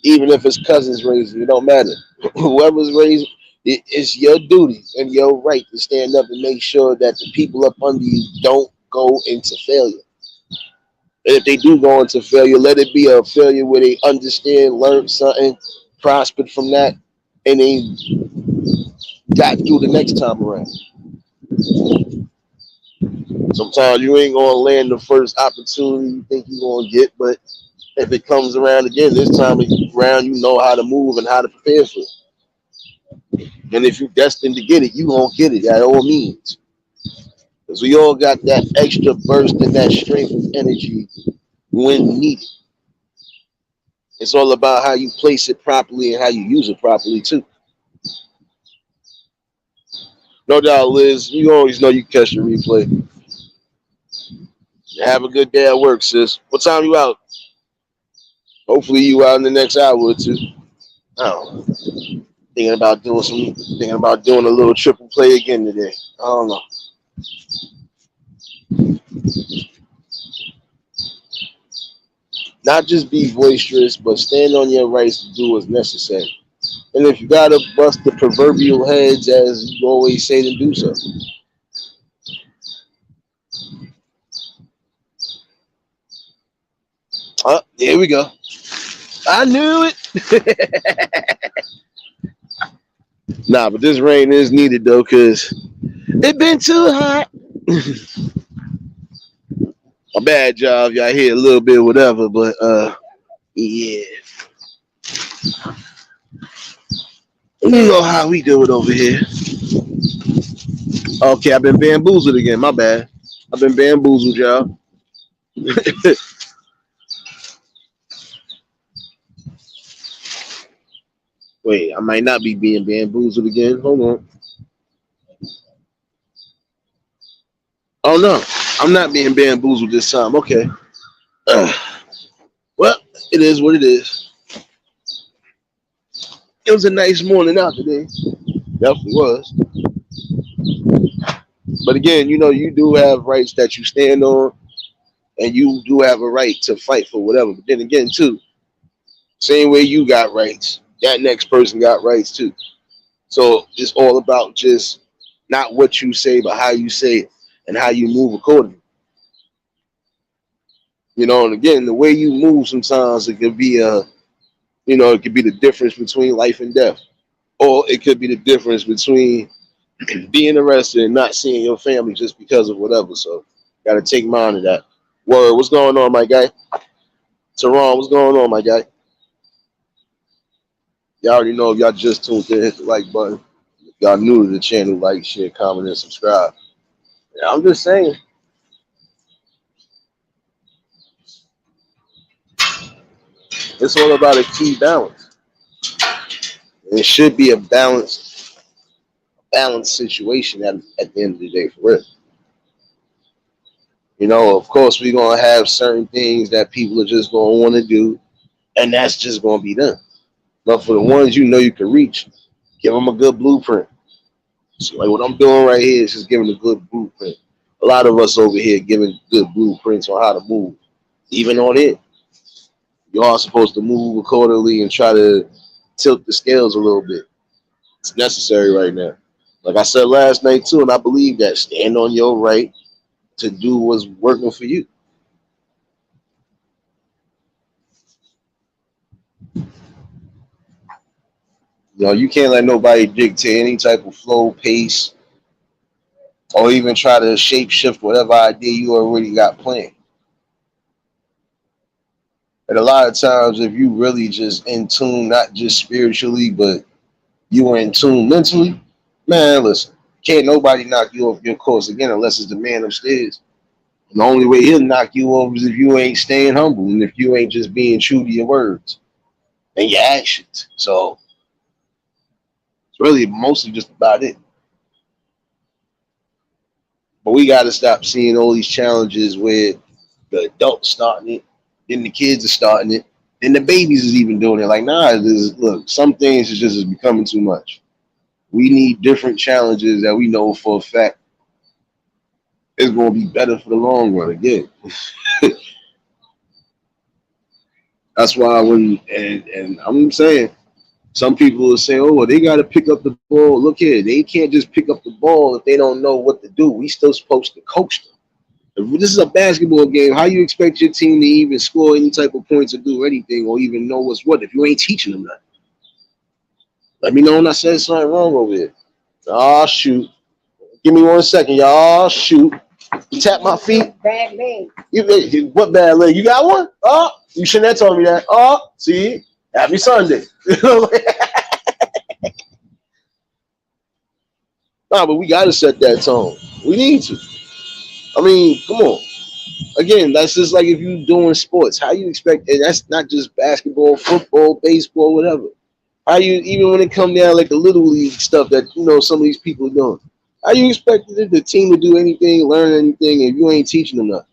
even if it's cousins raising, it don't matter. Whoever's raising, it's your duty and your right to stand up and make sure that the people up under you don't go into failure. And if they do go into failure, let it be a failure where they understand, learn something, prospered from that, and they got through the next time around. Sometimes you ain't gonna land the first opportunity you think you're gonna get, but if it comes around again, this time around, you know how to move and how to prepare for it. And if you're destined to get it, you gonna get it at all means. Because we all got that extra burst and that strength of energy when needed. It's all about how you place it properly and how you use it properly too. No doubt, Liz. You always know you can catch the replay. Have a good day at work, sis. What time you out? Hopefully you out in the next hour or two. I don't know. Thinking about doing a little triple play again today. I don't know. Not just be boisterous, but stand on your rights to do what's necessary. And if you gotta bust the proverbial heads, as you always say, then do so. There we go. I knew it. Nah, but this rain is needed though, cause it been too hot. My bad, y'all. Y'all hear a little bit, whatever, but yeah. You know how we do it over here. Okay, I've been bamboozled again. My bad. I've been bamboozled, y'all. Wait, I might not be being bamboozled again. Hold on. Oh no, I'm not being bamboozled this time. Okay. Well, it is what it is. It was a nice morning out today. Definitely was. But again, you know, you do have rights that you stand on, and you do have a right to fight for whatever. But then again, too, same way you got rights, that next person got rights too. So it's all about just Not what you say, but how you say it and how you move accordingly. You know, and again, the way you move sometimes it could be it could be the difference between life and death. Or it could be the difference between being arrested and not seeing your family just because of whatever. So gotta take mind of that. Word, what's going on, my guy? Teron, what's going on, my guy? Y'all already know if y'all just tuned in, hit the like button. If y'all new to the channel, like, share, comment, and subscribe. Yeah, I'm just saying, it's all about a key balance. And it should be a balanced situation at the end of the day for real. You know, of course, we're gonna have certain things that people are just gonna want to do, and that's just gonna be done. But for the ones you know you can reach, give them a good blueprint. So like what I'm doing right here is just giving a good blueprint. A lot of us over here giving good blueprints on how to move. Even on it, you are supposed to move accordingly and try to tilt the scales a little bit. It's necessary right now. Like I said last night too, and I believe that stand on your right to do what's working for you. You know, you can't let nobody dictate any type of flow, pace, or even try to shape shift whatever idea you already got planned. And a lot of times, if you really just in tune, not just spiritually, but you are in tune mentally, man, listen, can't nobody knock you off your course again unless it's the man upstairs. And the only way he'll knock you off is if you ain't staying humble and if you ain't just being true to your words and your actions. So it's really mostly just about it. But we got to stop seeing all these challenges where the adults starting it, then the kids are starting it, then the babies is even doing it. Like, nah, look, some things is becoming too much. We need different challenges that we know for a fact is going to be better for the long run. Again, that's why and I'm saying some people will say, oh, well, they got to pick up the ball. Look here, they can't just pick up the ball if they don't know what to do. We still supposed to coach them. If this is a basketball game, how you expect your team to even score any type of points or do anything or even know what's what if you ain't teaching them that? Let me know when I said something wrong over here. Oh, shoot. Give me 1 second, y'all. Shoot. You tap my feet. Bad leg. What bad leg? You got one? Oh, you shouldn't have told me that. Oh, see? Happy Sunday. Nah, but we got to set that tone. We need to. I mean, come on. Again, that's just like if you doing sports. How you expect, and that's not just basketball, football, baseball, whatever. How you, even when it come down like the little league stuff that, some of these people are doing. How you expect the team to do anything, learn anything, if you ain't teaching them nothing?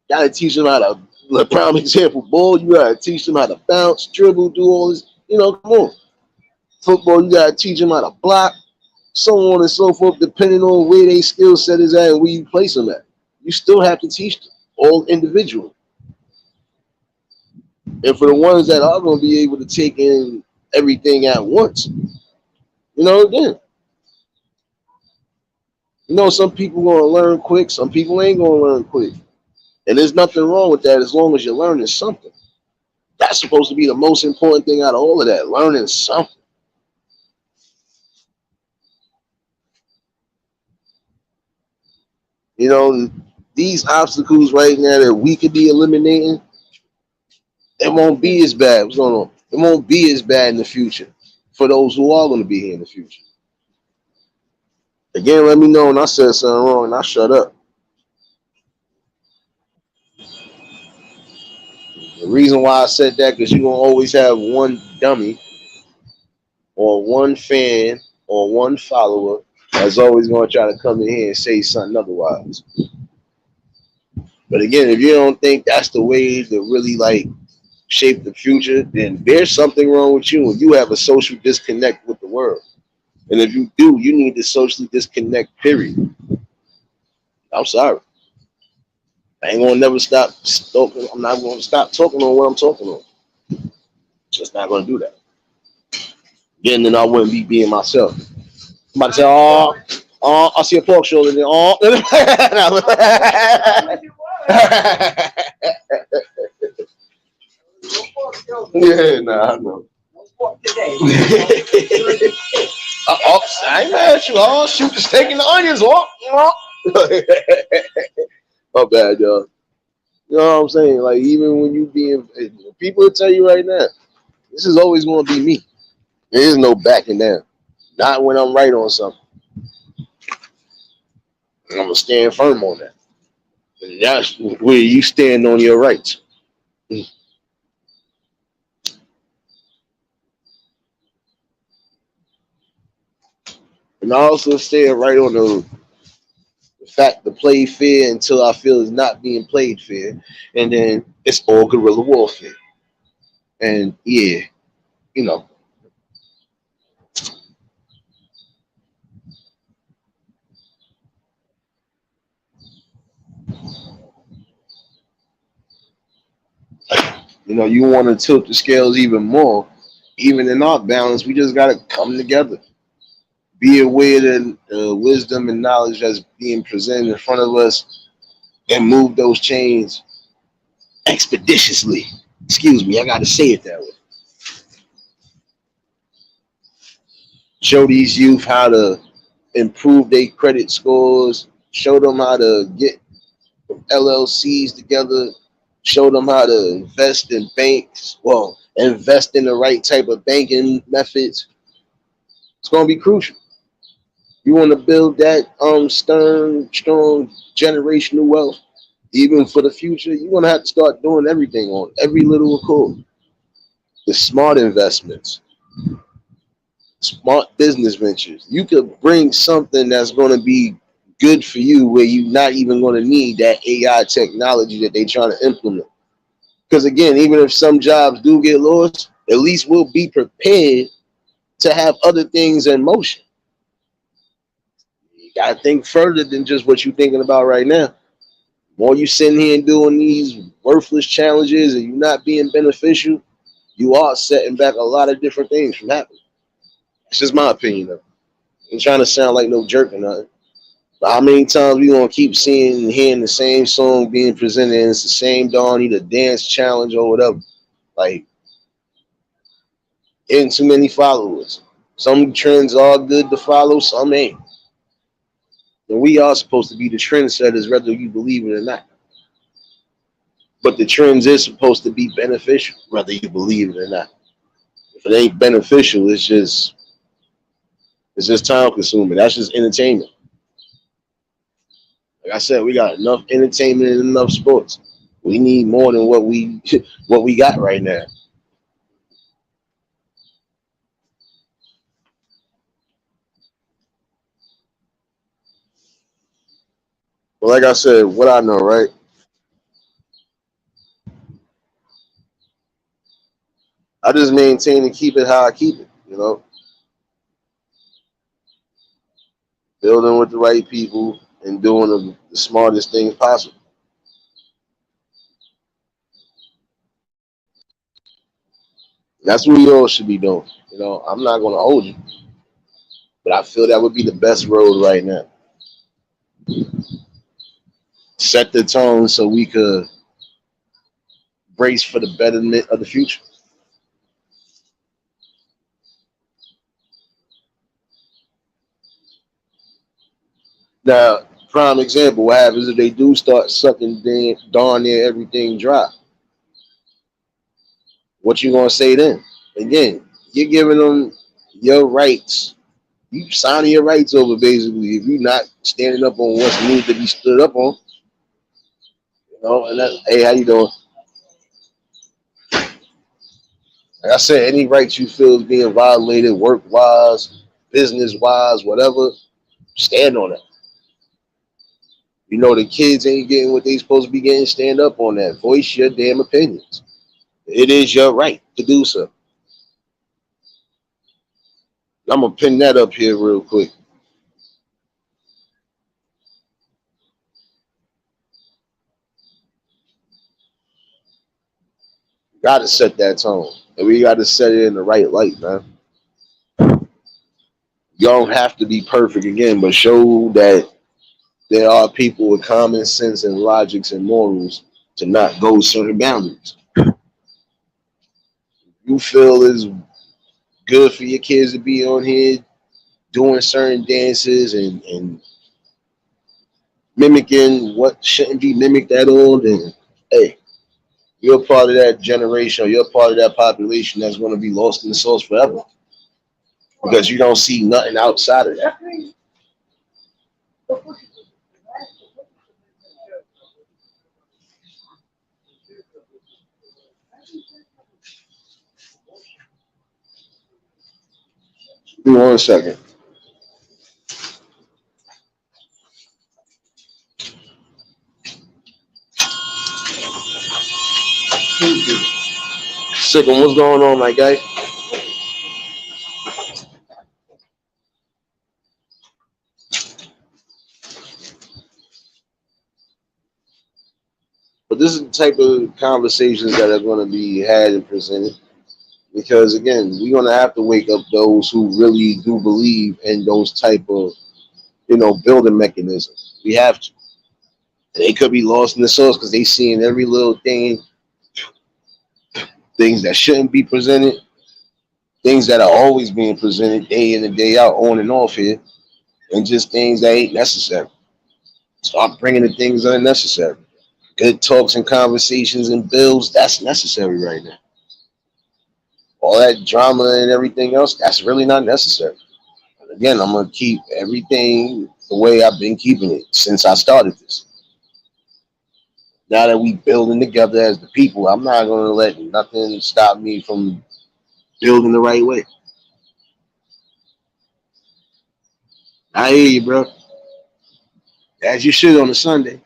You gotta teach them how to, like, prime example, ball, you gotta teach them how to bounce, dribble, do all this. Come on. Football, you gotta teach them how to block, so on and so forth, depending on where their skill set is at and where you place them at. You still have to teach them, all individual. And for the ones that are going to be able to take in everything at once, again, some people going to learn quick, some people ain't going to learn quick. And there's nothing wrong with that as long as you're learning something. That's supposed to be the most important thing out of all of that, learning something. These obstacles right now that we could be eliminating, it won't be as bad. What's going on? It won't be as bad in the future for those who are going to be here in the future. Again, let me know when I said something wrong and I shut up. The reason why I said that, because you're going to always have one dummy or one fan or one follower that's always going to try to come in here and say something otherwise. But again, if you don't think that's the way to really shape the future, then there's something wrong with you and you have a social disconnect with the world. And if you do, you need to socially disconnect, period. I'm sorry. I ain't gonna never stop talking. I'm not gonna stop talking on what I'm talking on. Just not gonna do that. then I wouldn't be being myself. I'm about to say, I see a pork shoulder. Then, oh, yeah, nah, I know. Oh, I ain't mad at you. Oh, shoot the steak and the onions off. My bad, y'all. You know what I'm saying? Like, even when you being, people will tell you right now, this is always going to be me. There is no backing down. Not when I'm right on something. And I'm going to stand firm on that. And that's where you stand on your rights. And I also stand right on the fact to play fair until I feel it's not being played fair. And then it's all guerrilla warfare. And yeah, you know, you want to tilt the scales even more. Even in our balance, we just got to come together. Be aware of the wisdom and knowledge that's being presented in front of us and move those chains expeditiously. Excuse me, I got to say it that way. Show these youth how to improve their credit scores, show them how to get LLCs together, show them how to invest in banks, well, invest in the right type of banking methods. It's going to be crucial. You want to build that strong generational wealth, even for the future, you're going to have to start doing everything on every little accord. The smart investments, smart business ventures. You could bring something that's going to be good for you where you're not even going to need that AI technology that they're trying to implement. Because again, even if some jobs do get lost, at least we'll be prepared to have other things in motion. You got to think further than just what you're thinking about right now. While you sitting here and doing these worthless challenges and you're not being beneficial, you are setting back a lot of different things from happening. It's just my opinion, though. I'm trying to sound like no jerk or nothing. But how many times we gonna keep seeing and hearing the same song being presented and it's the same darn either dance challenge or whatever? Like, getting too many followers. Some trends are good to follow, some ain't. And we are supposed to be the trendsetters, whether you believe it or not. But the trends is supposed to be beneficial, whether you believe it or not. If it ain't beneficial, it's just time consuming. That's just entertainment. Like I said, we got enough entertainment and enough sports. We need more than what we what we got right now. But like I said, what I know, right? I just maintain and keep it how I keep it. Building with the right people and doing the smartest things possible. That's what we all should be doing. I'm not going to hold you, but I feel that would be the best road right now. Set the tone so we could brace for the betterment of the future. Now, prime example, what happens if they do start sucking darn near everything dry? What you gonna say then? Again, you're giving them your rights. You signing your rights over basically if you're not standing up on what's needed to be stood up on. And that, hey, how you doing? Like I said, any rights you feel is being violated, work wise, business wise, whatever, stand on it. The kids ain't getting what they supposed to be getting. Stand up on that. Voice your damn opinions. It is your right to do so. I'm gonna pin that up here real quick. Got to set that tone, and we got to set it in the right light, man. You don't have to be perfect again, but show that there are people with common sense and logics and morals to not go certain boundaries. You feel it's good for your kids to be on here doing certain dances and mimicking what shouldn't be mimicked at all, then hey, you're part of that generation or you're part of that population that's going to be lost in the sauce forever because you don't see nothing outside of that. Give me 1 second. Second, what's going on, my guy? But this is the type of conversations that are going to be had and presented because again, we're going to have to wake up those who really do believe in those type of building mechanisms. We have to. They could be lost in the sauce because they seeing every little thing, things that shouldn't be presented, things that are always being presented day in and day out, on and off here, and just things that ain't necessary. Start bringing the things that are necessary. Good talks and conversations and bills, that's necessary right now. All that drama and everything else, that's really not necessary. Again, I'm gonna keep everything the way I've been keeping it since I started this. Now that we building together as the people, I'm not gonna let nothing stop me from building the right way. I hear you, bro. As you should on a Sunday.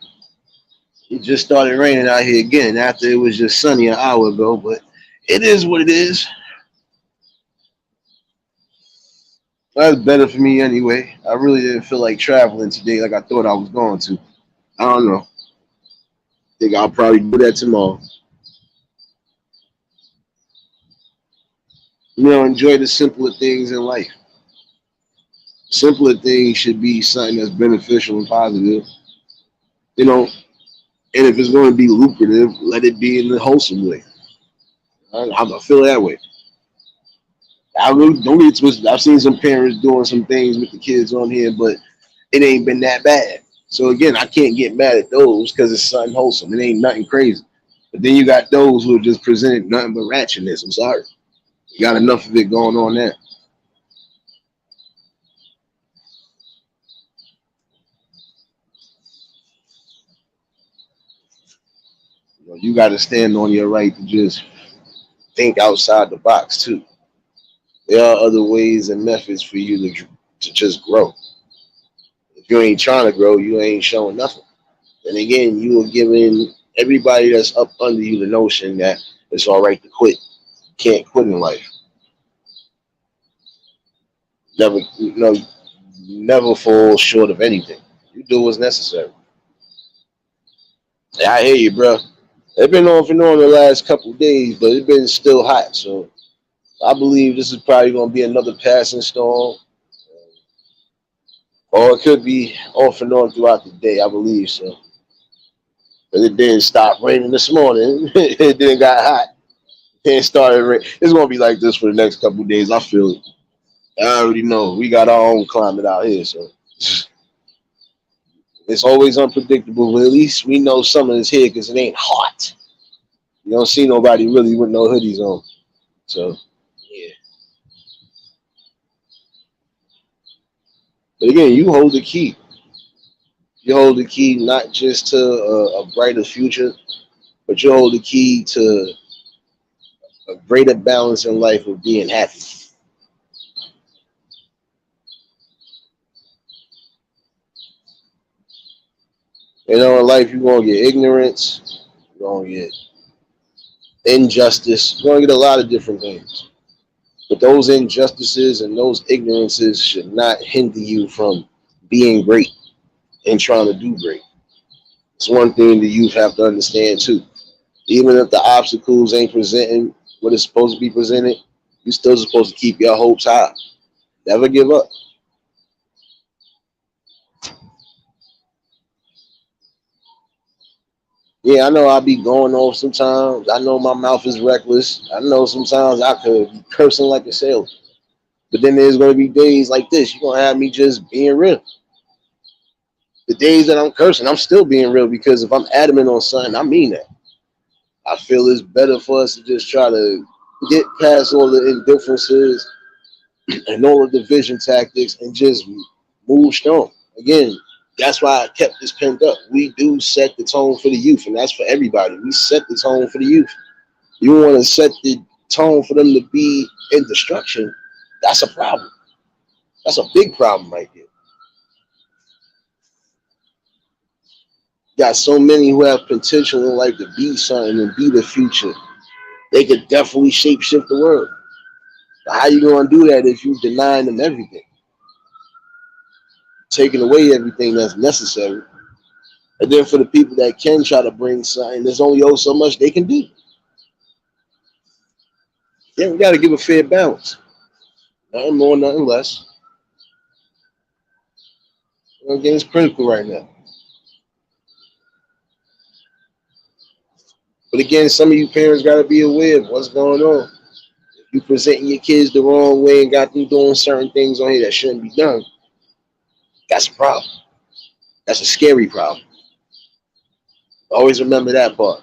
It just started raining out here again after it was just sunny an hour ago, but it is what it is. That's better for me anyway. I really didn't feel like traveling today like I thought I was going to. I don't know. Think I'll probably do that tomorrow. Enjoy the simpler things in life. Simpler things should be something that's beneficial and positive. You know, and if it's going to be lucrative, let it be in the wholesome way. I feel that way. I really don't get twisted. I've seen some parents doing some things with the kids on here, but it ain't been that bad. So again, I can't get mad at those because it's something wholesome. It ain't nothing crazy. But then you got those who are just presenting nothing but ratchetness. I'm sorry. You got enough of it going on there. You got to stand on your right to just think outside the box too. There are other ways and methods for you to just grow. If you ain't trying to grow, you ain't showing nothing. And again, you are giving everybody that's up under you the notion that it's all right to quit. You can't quit in life. Never, never fall short of anything. You do what's necessary. Yeah, I hear you, bro. It's been off and on the last couple of days, but it's been still hot. So I believe this is probably going to be another passing storm, or it could be off and on throughout the day. I believe so. But it didn't stop raining this morning. It didn't got hot. It started rain. It's going to be like this for the next couple of days. I feel it. I already know. We got our own climate out here, so it's always unpredictable. But at least we know summer is here because it ain't hot. You don't see nobody really with no hoodies on. So yeah. But again, you hold the key. You hold the key not just to a brighter future, but you hold the key to a greater balance in life of being happy. In life you're gonna get ignorance, you're gonna get injustice, you're gonna get a lot of different things. But those injustices and those ignorances should not hinder you from being great and trying to do great. It's one thing the youth have to understand too. Even if the obstacles ain't presenting what it's supposed to be presented, you're still supposed to keep your hopes high. Never give up. Yeah, I know I'll be going off sometimes. I know my mouth is reckless. I know sometimes I could be cursing like a sailor. But then there's gonna be days like this. You're gonna have me just being real. The days that I'm cursing, I'm still being real because if I'm adamant on something, I mean that. I feel it's better for us to just try to get past all the indifferences and all the division tactics and just move strong. Again, that's why I kept this pinned up. We do set the tone for the youth, and that's for everybody. We set the tone for the youth. You want to set the tone for them to be in destruction, that's a problem. That's a big problem right there. Got so many who have potential in life to be something and be the future. They could definitely shape shift the world. But how you gonna do that if you denying them everything, taking away everything that's necessary? And then for the people that can try to bring something, there's only so much they can do. Yeah, we got to give a fair balance. Nothing more, nothing less. Again, it's critical right now. But again, some of you parents got to be aware of what's going on. If you presenting your kids the wrong way and got them doing certain things on here that shouldn't be done, that's a problem. That's a scary problem. Always remember that part.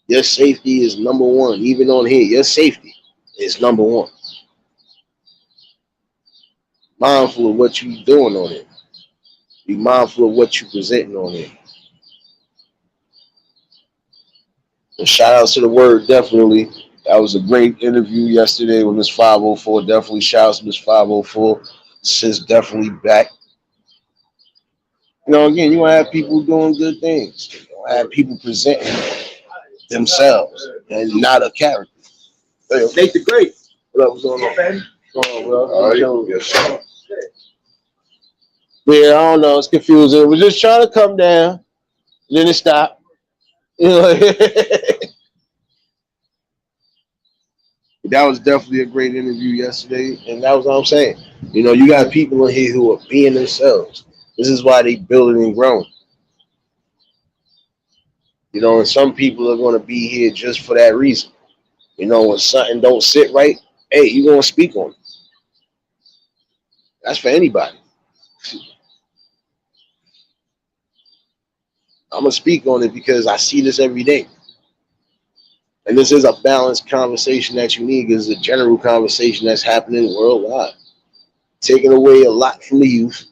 Your safety is number one. Even on here, your safety is number one. Mindful of what you're doing on it. Be mindful of what you're presenting on it. And shout out to the word, definitely. That was a great interview yesterday with Miss 504. Definitely shout out to Miss 504. She's definitely back. You know, again, you want to have people doing good things. You want to have people presenting themselves and not a character. Hey, Nate the Great. What up? What's going on? What's going on, bro? All right. Yes, sir. Yeah, I don't know. It's confusing. We're just trying to come down. Then it stopped. You know, that was definitely a great interview yesterday, and that was what I'm saying. You know, you got people in here who are being themselves. This is why they building and growing. You know, and some people are going to be here just for that reason. You know, when something don't sit right, hey, you going to speak on it. That's for anybody. I'm going to speak on it because I see this every day. And this is a balanced conversation that you need because it's a general conversation that's happening worldwide. Taking away a lot from the youth.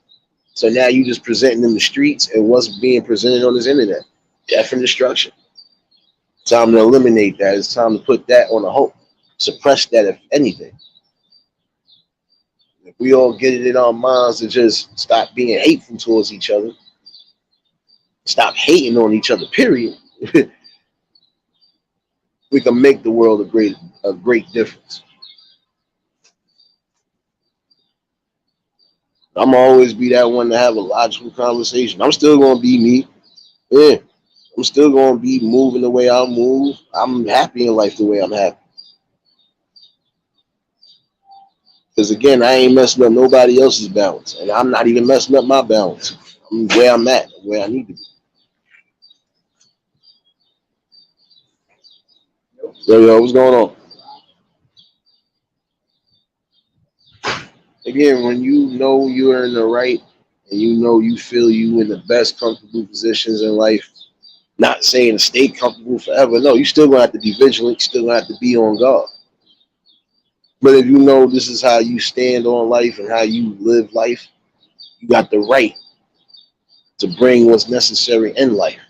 So now you just presenting in the streets and what's being presented on this internet. Death and destruction. Time to eliminate that. It's time to put that on a halt. Suppress that if anything. If we all get it in our minds to just stop being hateful towards each other, stop hating on each other, period, we can make the world a great difference. I'm gonna always be that one to have a logical conversation. I'm still gonna be me. Yeah. I'm still gonna be moving the way I move. I'm happy in life the way I'm happy. Because again, I ain't messing up nobody else's balance. And I'm not even messing up my balance. I'm where I'm at, where I need to be. Yo, what's going on? Again, when you know you're in the right and you know you feel you in the best comfortable positions in life, not saying stay comfortable forever. No, you still gonna have to be vigilant, you still gonna have to be on guard. But if you know this is how you stand on life and how you live life, you got the right to bring what's necessary in life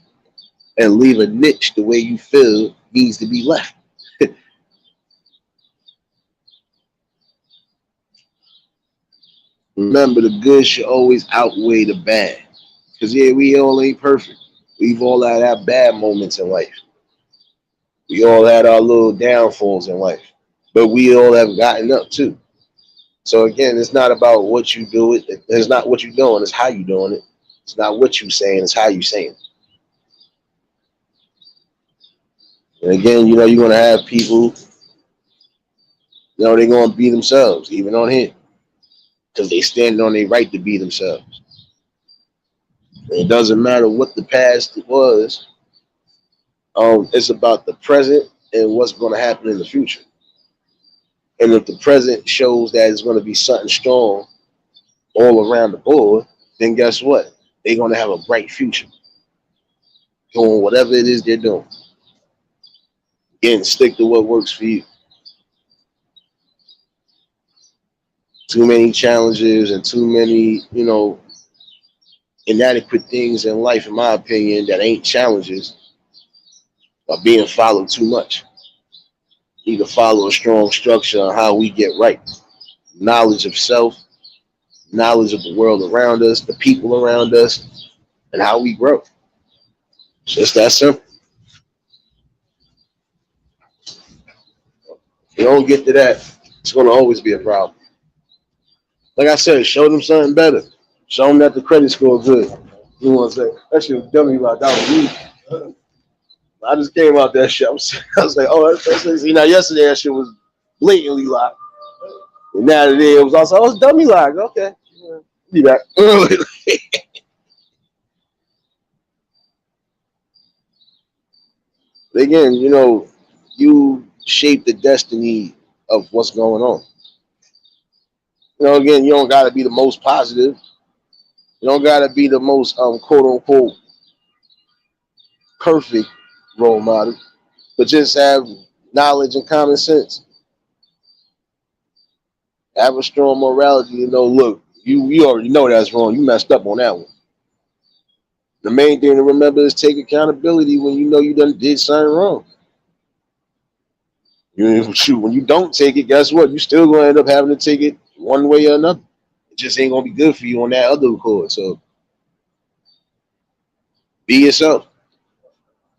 and leave a niche the way you feel needs to be left. Remember, the good should always outweigh the bad. Because, yeah, we all ain't perfect. We've all had our bad moments in life. We all had our little downfalls in life. But we all have gotten up too. So, again, it's not about what you do. It's not what you're doing. It's how you're doing it. It's not what you're saying. It's how you're saying it. And, again, you know, you're going to have people, you know, they're going to be themselves, even on here. Because they stand on their right to be themselves. It doesn't matter what the past was. It's about the present and what's going to happen in the future. And if the present shows that it's going to be something strong all around the board, then guess what? They're going to have a bright future doing whatever it is they're doing. Again, stick to what works for you. Too many challenges and too many, inadequate things in life, in my opinion, that ain't challenges are being followed too much. You need to follow a strong structure on how we get right. Knowledge of self, knowledge of the world around us, the people around us, and how we grow. It's just that simple. If you don't get to that, it's going to always be a problem. Like I said, show them something better. Show them that the credit score is good. You want to say, that shit was dummy like that was me. I just came out that shit. I was like, oh, that's see, now yesterday that shit was blatantly locked. And now today it was also, oh, it's dummy locked. Okay. Be back. Again, you shape the destiny of what's going on. Again, you don't got to be the most positive. You don't got to be the most quote unquote perfect role model, but just have knowledge and common sense. Have a strong morality. Look, you already know that's wrong. You messed up on that one. The main thing to remember is take accountability when you know you done did something wrong. Shoot, when you don't take it, guess what? You still gonna end up having to take it one way or another. It just ain't gonna be good for you on that other record. So be yourself.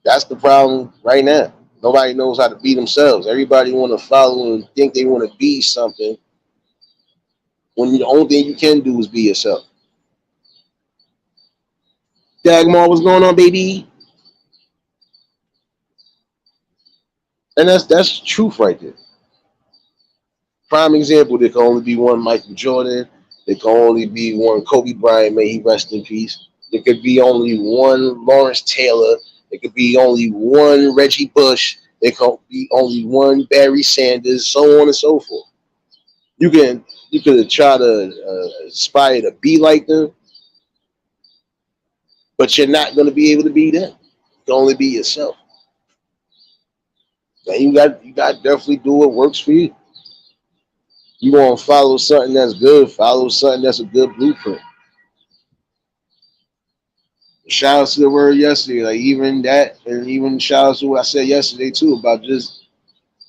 That's the problem right now. Nobody knows how to be themselves. Everybody want to follow and think they want to be something when the only thing you can do is be yourself. Dagmar, what's going on, baby? And that's truth right there. Prime example, there can only be one Michael Jordan. There can only be one Kobe Bryant, may he rest in peace. There could be only one Lawrence Taylor. There could be only one Reggie Bush. There could be only one Barry Sanders, so on and so forth. You could try to aspire to be like them, but you're not going to be able to be them. You can only be yourself. And you got to definitely do what works for you. You want to follow something that's good, follow something that's a good blueprint. Shout out to the word yesterday, like even that, and even shout out to what I said yesterday too about just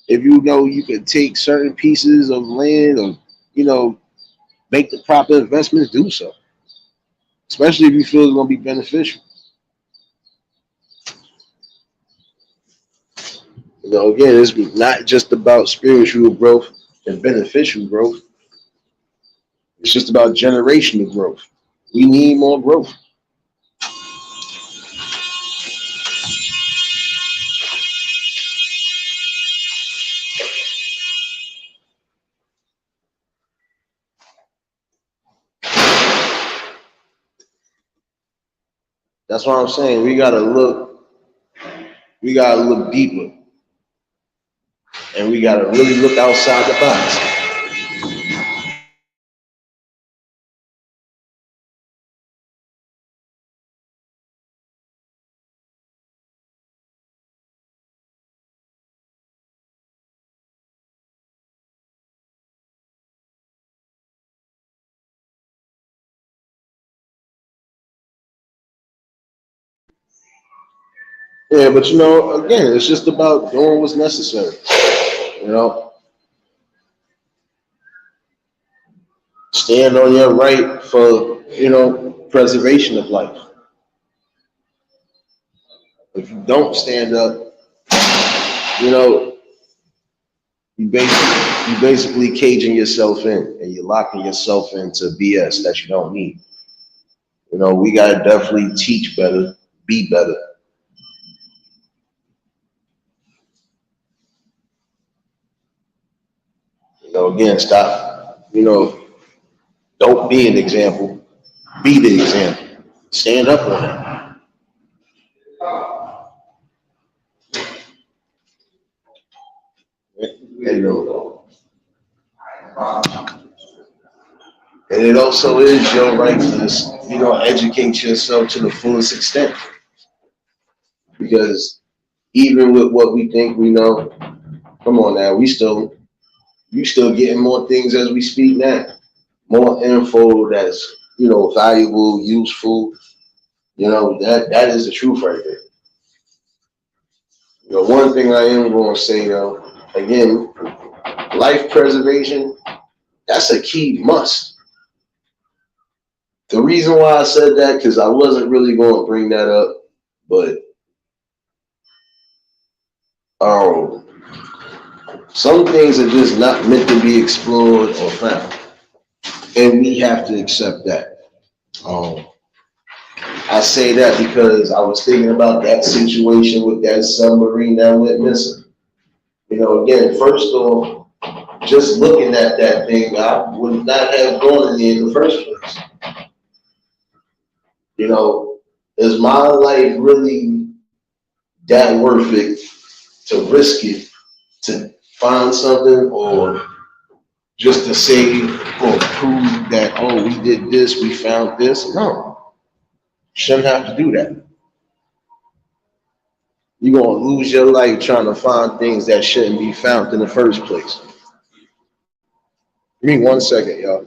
if you know you could take certain pieces of land or make the proper investments, do so. Especially if you feel it's going to be beneficial. Again, it's not just about spiritual growth and beneficial growth. It's just about generational growth. We need more growth. That's what I'm saying. We gotta look deeper. And we gotta really look outside the box. Yeah, but again, it's just about doing what's necessary. You know, stand on your right for, preservation of life. If you don't stand up, you know, you basically caging yourself in and you're locking yourself into BS that you don't need. We gotta definitely teach better, be better. Again, stop, don't be an example, be the example. Stand up on it. And, and it also is your right to, educate yourself to the fullest extent. Because even with what we think we know, come on now, you still getting more things as we speak now. More info that's, valuable, useful. That is the truth right there. One thing I am going to say though, again, life preservation, that's a key must. The reason why I said that, because I wasn't really going to bring that up, but um, some things are just not meant to be explored or found, and we have to accept that. Um, I say that because I was thinking about that situation with that submarine that went missing. Again, first off, just looking at that thing, I would not have gone in there in the first place. Is my life really that worth it to risk it to find something, or just to say or prove that, oh, we did this, we found this? No, shouldn't have to do that. You're gonna lose your life trying to find things that shouldn't be found in the first place. Give me 1 second, y'all.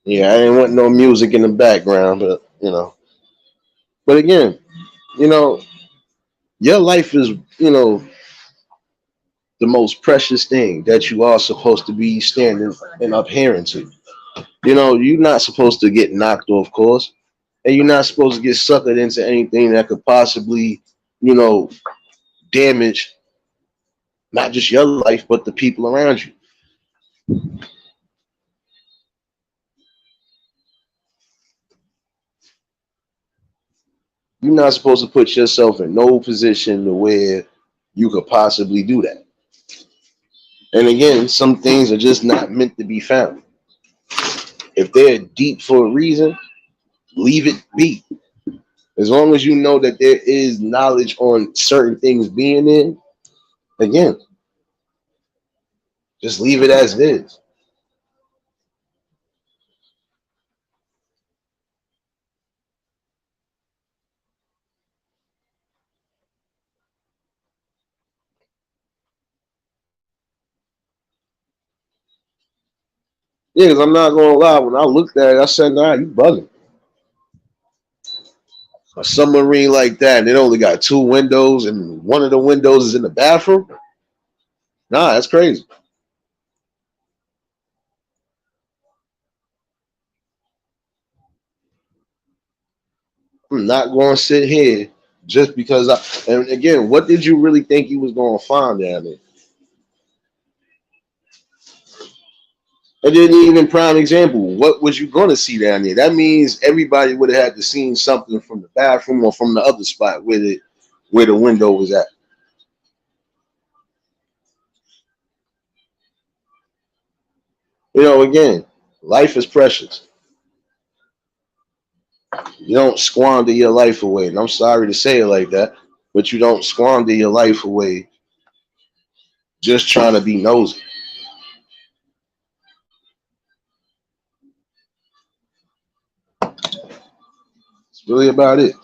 Yeah, I didn't want no music in the background, but But again, you know, your life is, the most precious thing that you are supposed to be standing and adhering to. You're not supposed to get knocked off course, and you're not supposed to get suckered into anything that could possibly, you know, damage not just your life but the people around you. You're not supposed to put yourself in no position to where you could possibly do that. And again, some things are just not meant to be found. If they're deep for a reason, leave it be. As long as you know that there is knowledge on certain things being in, again, just leave it as it is. Yeah, because I'm not gonna lie. When I looked at it, I said, "Nah, you bugging." A submarine like that, and it only got two windows, and one of the windows is in the bathroom. Nah, that's crazy. I'm not going to sit here just because I. And again, what did you really think you was going to find down there? And then even prime example, what was you going to see down there? That means everybody would have had to seen something from the bathroom or from the other spot where the window was at. Again, life is precious. You don't squander your life away. And I'm sorry to say it like that, but you don't squander your life away just trying to be nosy. It's really about it.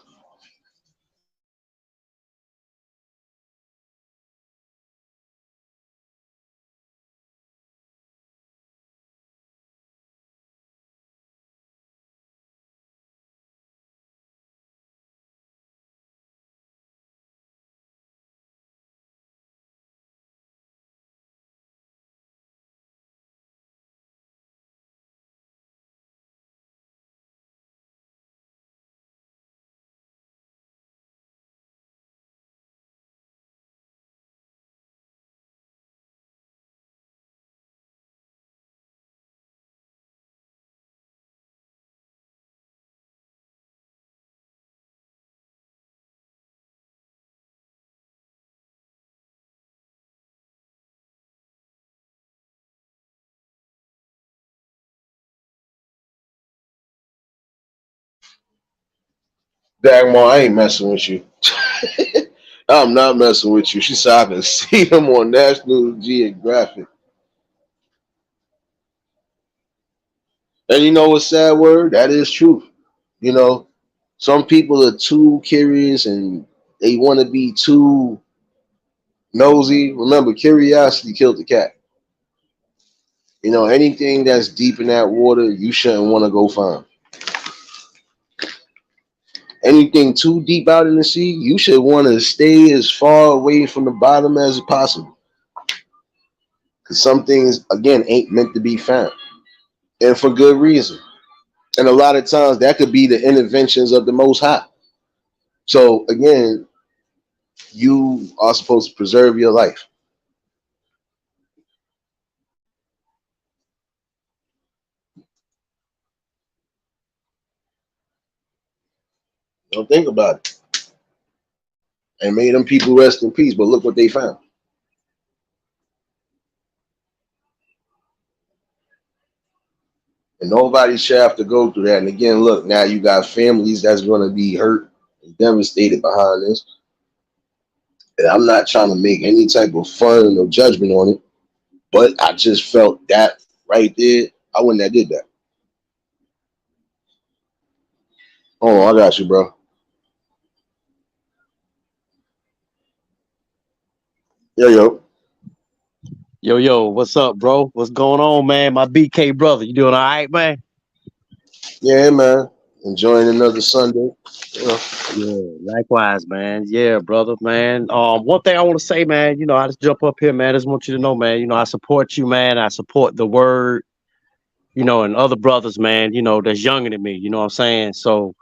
Dagmar, I ain't messing with you. I'm not messing with you. She said I can see him on National Geographic. And you know what's sad word? That is truth. You know, some people are too curious and they want to be too nosy. Remember, curiosity killed the cat. You know, anything that's deep in that water, you shouldn't want to go find. Anything too deep out in the sea, you should want to stay as far away from the bottom as possible. Because some things, again, ain't meant to be found. And for good reason. And a lot of times that could be the interventions of the Most High. So again, you are supposed to preserve your life. Don't think about it. And may them people rest in peace, but look what they found. And nobody should have to go through that. And again, look, now you got families that's going to be hurt and devastated behind this. And I'm not trying to make any type of fun or judgment on it, but I just felt that right there. I wouldn't have did that. Oh, I got you, bro. Yo. Yo, what's up, bro? What's going on, man? My BK brother, you doing all right, man? Yeah, man. Enjoying another Sunday. Yeah, likewise, man. Yeah, brother, man. One thing I want to say, man, I just jump up here, man. I just want you to know, man, I support you, man. I support the word, and other brothers, man, that's younger than me, you know what I'm saying? So,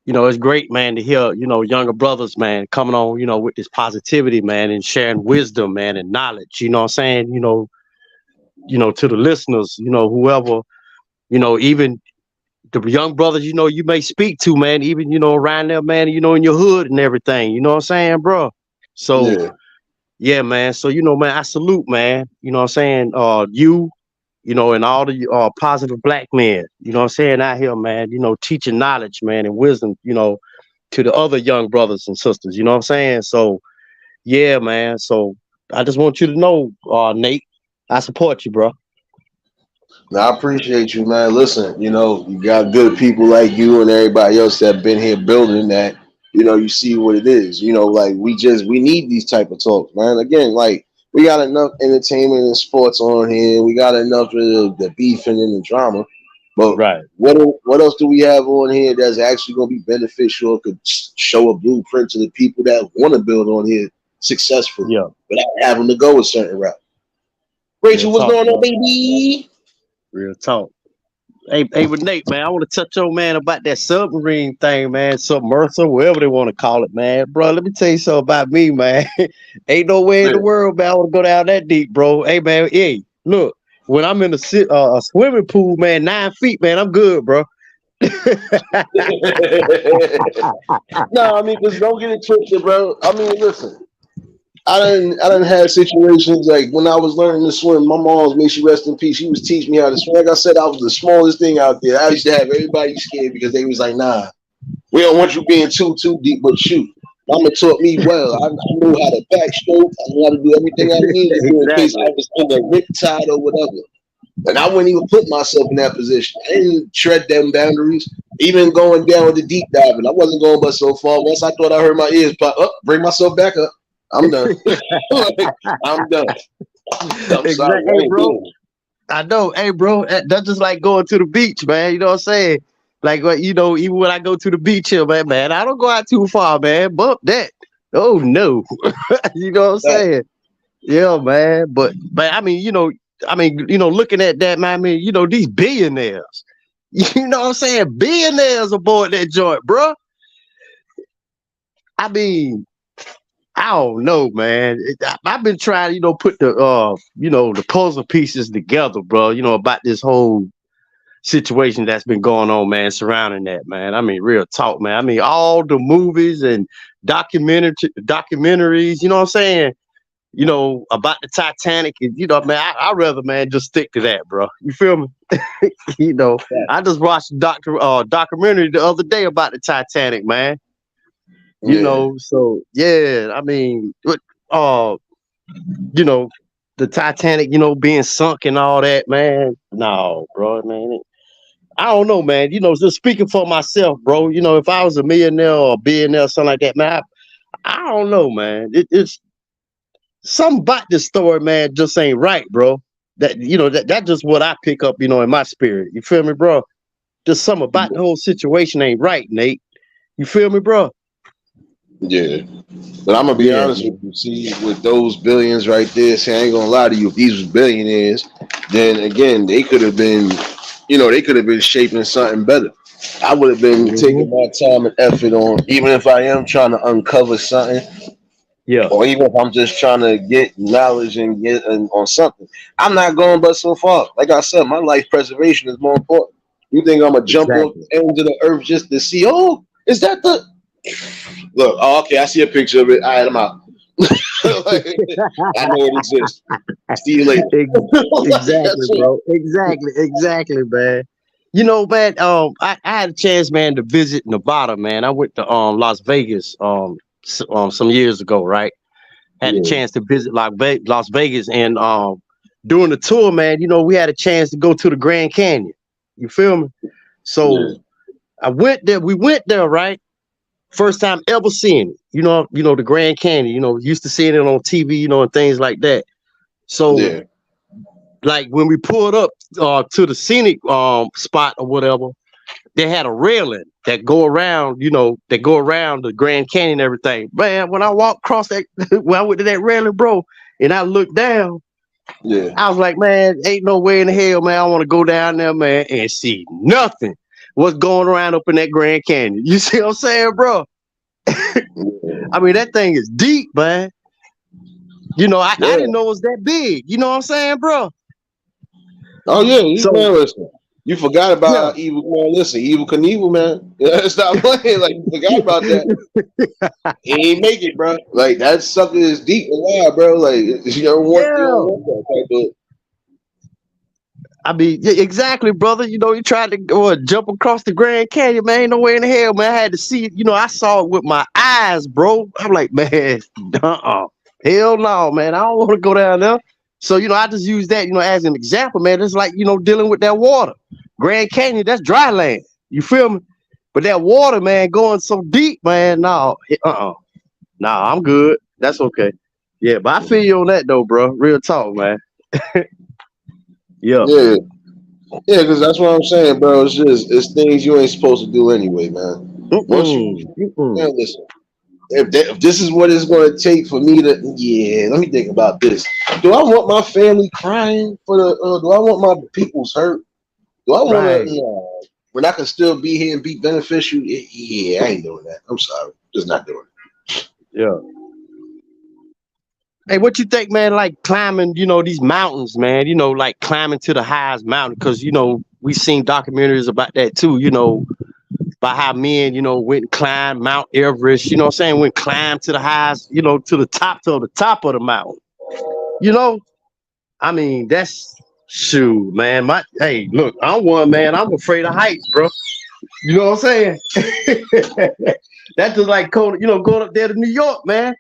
it's great, man, to hear, younger brothers, man, coming on, with this positivity, man, and sharing wisdom, man, and knowledge, you know what I'm saying? To the listeners, whoever, even the young brothers, you may speak to, man, even, around there, man, in your hood and everything, you know what I'm saying, bro? So, yeah, man. So, man, I salute, man, you know what I'm saying? You, and all the positive black men, you know what I'm saying, out here, man, teaching knowledge, man, and wisdom, to the other young brothers and sisters, you know what I'm saying? So, yeah, man. So I just want you to know, Nate, I support you, bro. Now, I appreciate you, man. Listen, you got good people like you and everybody else that been here building that. You see what it is. Like we need these type of talks, man. Again, like we got enough entertainment and sports on here. We got enough of the beefing and the drama. But right, what else do we have on here that's actually going to be beneficial? Could show a blueprint to the people that want to build on here successfully, without having to go a certain route. Rachel, what's going on, baby? Real talk. Hey, with Nate, man, I want to touch on, man, about that submarine thing, man, submersible, whatever they want to call it, man. Bro, let me tell you something about me, man. Ain't no way in the world, man, I want to go down that deep, bro. Hey, man, look, when I'm in a swimming pool, man, 9 feet, man, I'm good, bro. No, I mean, because don't get it twisted, bro. I mean, listen. I didn't have situations like when I was learning to swim. My mom's, may she rest in peace, she was teaching me how to swim. Like I said, I was the smallest thing out there. I used to have everybody scared because they was like, "Nah, we don't want you being too deep, but shoot." Mama taught me well. I knew how to backstroke. I knew how to do everything I needed to do in case I was in the riptide or whatever. And I wouldn't even put myself in that position. I didn't tread them boundaries. Even going down with the deep diving, I wasn't going but so far. Once I thought I heard my ears pop up, bring myself back up. I'm done. I'm done. I'm sorry, hey, bro. I know. Hey, bro, that's just like going to the beach, man. You know what I'm saying? Like, even when I go to the beach here, man, I don't go out too far, man. Bump that. Oh, no. You know what I'm saying? Yeah, man. But I mean, looking at that, man, I mean, these billionaires, you know what I'm saying? Billionaires aboard that joint, bro. I mean, I don't know, man. I've been trying, put the, the puzzle pieces together, bro. About this whole situation that's been going on, man, surrounding that, man. I mean, real talk, man. I mean, all the movies and documentaries, you know what I'm saying? About the Titanic, man, I'd rather, man, just stick to that, bro. You feel me? I just watched a documentary the other day about the Titanic, man. You Yeah, know, so yeah, I mean, uh, you know, the Titanic, you know, being sunk and all that, man. No, bro, man. I don't know, man. You know, just speaking for myself, bro. You know, if I was a millionaire or a billionaire or something like that, man, I don't know, man. It's something about this story, man, just ain't right, bro. That you know, that just what I pick up, you know, in my spirit. You feel me, bro? Just something about the whole situation ain't right, Nate. You feel me, bro? yeah. But I'm gonna be Yeah, honest with man. you. See, with those billions right there, see, I ain't gonna lie to you. If these was billionaires, then again, they could have been, they could have been shaping something better. I would have been Mhm. taking my time and effort on, even if I am trying to uncover something, Yeah, or even if I'm just trying to get knowledge and get on something. I'm not going but so far. Like I said, my life preservation is more important. You think I'm gonna jump off exactly. the end of the earth just to see? Oh, is that the look? Oh, okay, I see a picture of it. All right, I'm out. Like, I know it exists. See you later. Like, Exactly, that's it. bro. Exactly, man. You know, man. I had a chance, man, to visit Nevada, man. I went to Las Vegas some years ago, right? Had a Yeah, chance to visit Las Vegas, and during the tour, man, you know, we had a chance to go to the Grand Canyon. You feel me? yeah, So I went there. We went there, right? First time ever seeing it. The Grand Canyon. You know, used to seeing it on TV, you know, and things like that. So yeah, like when we pulled up to the scenic spot or whatever, they had a railing that go around the Grand Canyon and everything. Man, when I walked across that, when I went to that railing, bro, and I looked down, yeah. I was like, man, ain't no way in the hell, man, I want to go down there, man, and see nothing what's going around up in that Grand Canyon. You see what I'm saying, bro? I mean, that thing is deep, man. You know, I Yeah. didn't know it was that big. You know what I'm saying, bro? Oh yeah, you So man, listen. You forgot yeah. about evil man. Listen, evil Knievel, man. Yeah, stop playing. Like you forgot about that. He ain't make it, bro. Like that sucker is deep and wide, bro. Like you don't Yeah. want that type of. I mean, yeah, exactly, brother. You know, you tried to go jump across the Grand Canyon, man. Ain't no way in the hell, man. I had to see it. You know, I saw it with my eyes, bro. I'm like, man, hell no, man. I don't want to go down there. So, you know, I just use that, you know, as an example, man. It's like, you know, dealing with that water. Grand Canyon, that's dry land. You feel me? But that water, man, going so deep, man. No, no, I'm good. That's okay. Yeah, but I feel you on that though, bro. Real talk, man. Yeah. Yeah, yeah, because that's what I'm saying, bro. It's things you ain't supposed to do anyway, man. Once you Mm-mm. Mm-mm. man, listen. If this is what it's going to take for me to, yeah, let me think about this. Do I want my family crying for the? Do I want my people's hurt? Do I want to? Right. No, when I can still be here and be beneficial? Yeah, I ain't doing that. I'm sorry, just not doing Yeah. Hey, what you think, man? Like climbing, you know, these mountains, man. You know, like climbing to the highest mountain, because you know we've seen documentaries about that too. You know, about how men, you know, went and climbed Mount Everest. You know, what I'm saying went climb to the highest, you know, to the top of the mountain. You know, I mean, that's shoot, man. Hey, look, I'm one man. I'm afraid of heights, bro. You know what I'm saying? That's just like going, you know, going up there to New York, man.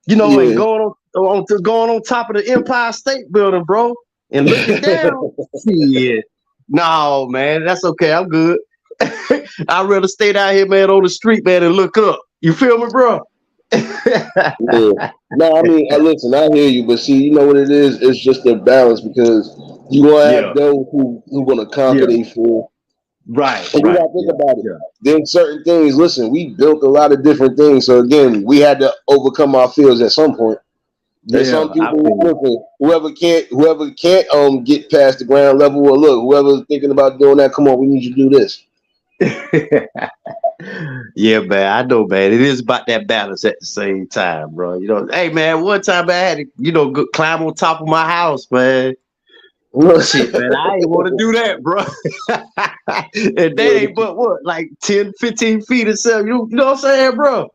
You know, and it. going on top of the Empire State Building, bro, and looking down. Shit. No, man, that's okay. I'm good. I'd rather stay down here, man, on the street, man, and look up. You feel me, bro? Yeah. No, I mean, listen, I hear you, but see, you know what it is? It's just a balance because you gonna have Yeah, those who gonna conquer yeah, their fear. right, And you right, gotta think yeah, about it. yeah, Then certain things, listen, we built a lot of different things. So again, we had to overcome our fears at some point. And some yeah. I people, feel listen, whoever can't get past the ground level, well, look, whoever's thinking about doing that, come on, we need you to do this. you. Yeah, man, I know, man. It is about that balance at the same time, bro. You know, hey, man, one time I had to, you know, go climb on top of my house, man. Shit, man, I ain't want to do that, bro. And that ain't but what, like 10, 15 feet or something. You know what I'm saying, bro?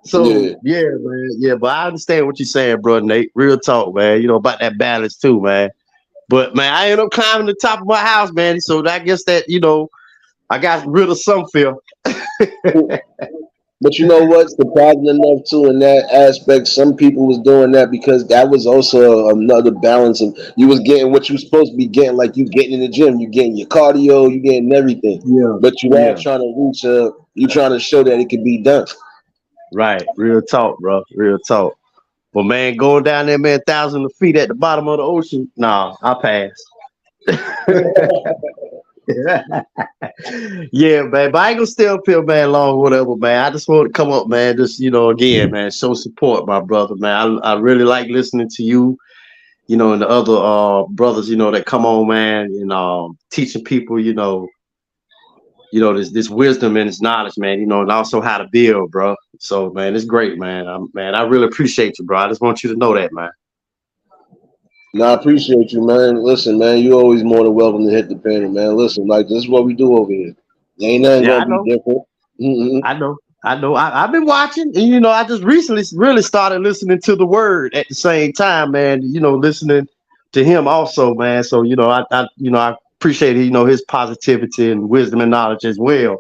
So, Yeah, yeah, man. Yeah, but I understand what you're saying, bro, Nate. Real talk, man. You know, about that balance too, man. But, man, I ended up climbing the top of my house, man. So I guess that, you know, I got rid of some fear. But you know what? Surprising enough too in that aspect, some people was doing that because that was also another balance of you was getting what you was supposed to be getting, like you getting in the gym, you getting your cardio, you getting everything. Yeah, But you are yeah. trying to reach you trying to show that it can be done. Right. Real talk, bro. Real talk. But man, going down there, man, thousands of feet at the bottom of the ocean. Nah, I pass. Yeah, man. But I ain't gonna stay up here, man, long, whatever, man. I just want to come up, man. Just, again, man, show support, my brother, man. I really like listening to you, and the other brothers, that come on, man, and teaching people, this wisdom and this knowledge, man, and also how to build, bro. So, man, it's great, man. I really appreciate you, bro. I just want you to know that, man. No, I appreciate you, man. Listen, man, you always more than welcome to hit the pen, man. Listen, like this is what we do over here. Ain't nothing Yeah, I gonna be know. different. Mm-mm. I know. I know. I've been watching, and I just recently really started listening to the word at the same time, man. Listening to him also, man. So I appreciate his positivity and wisdom and knowledge as well.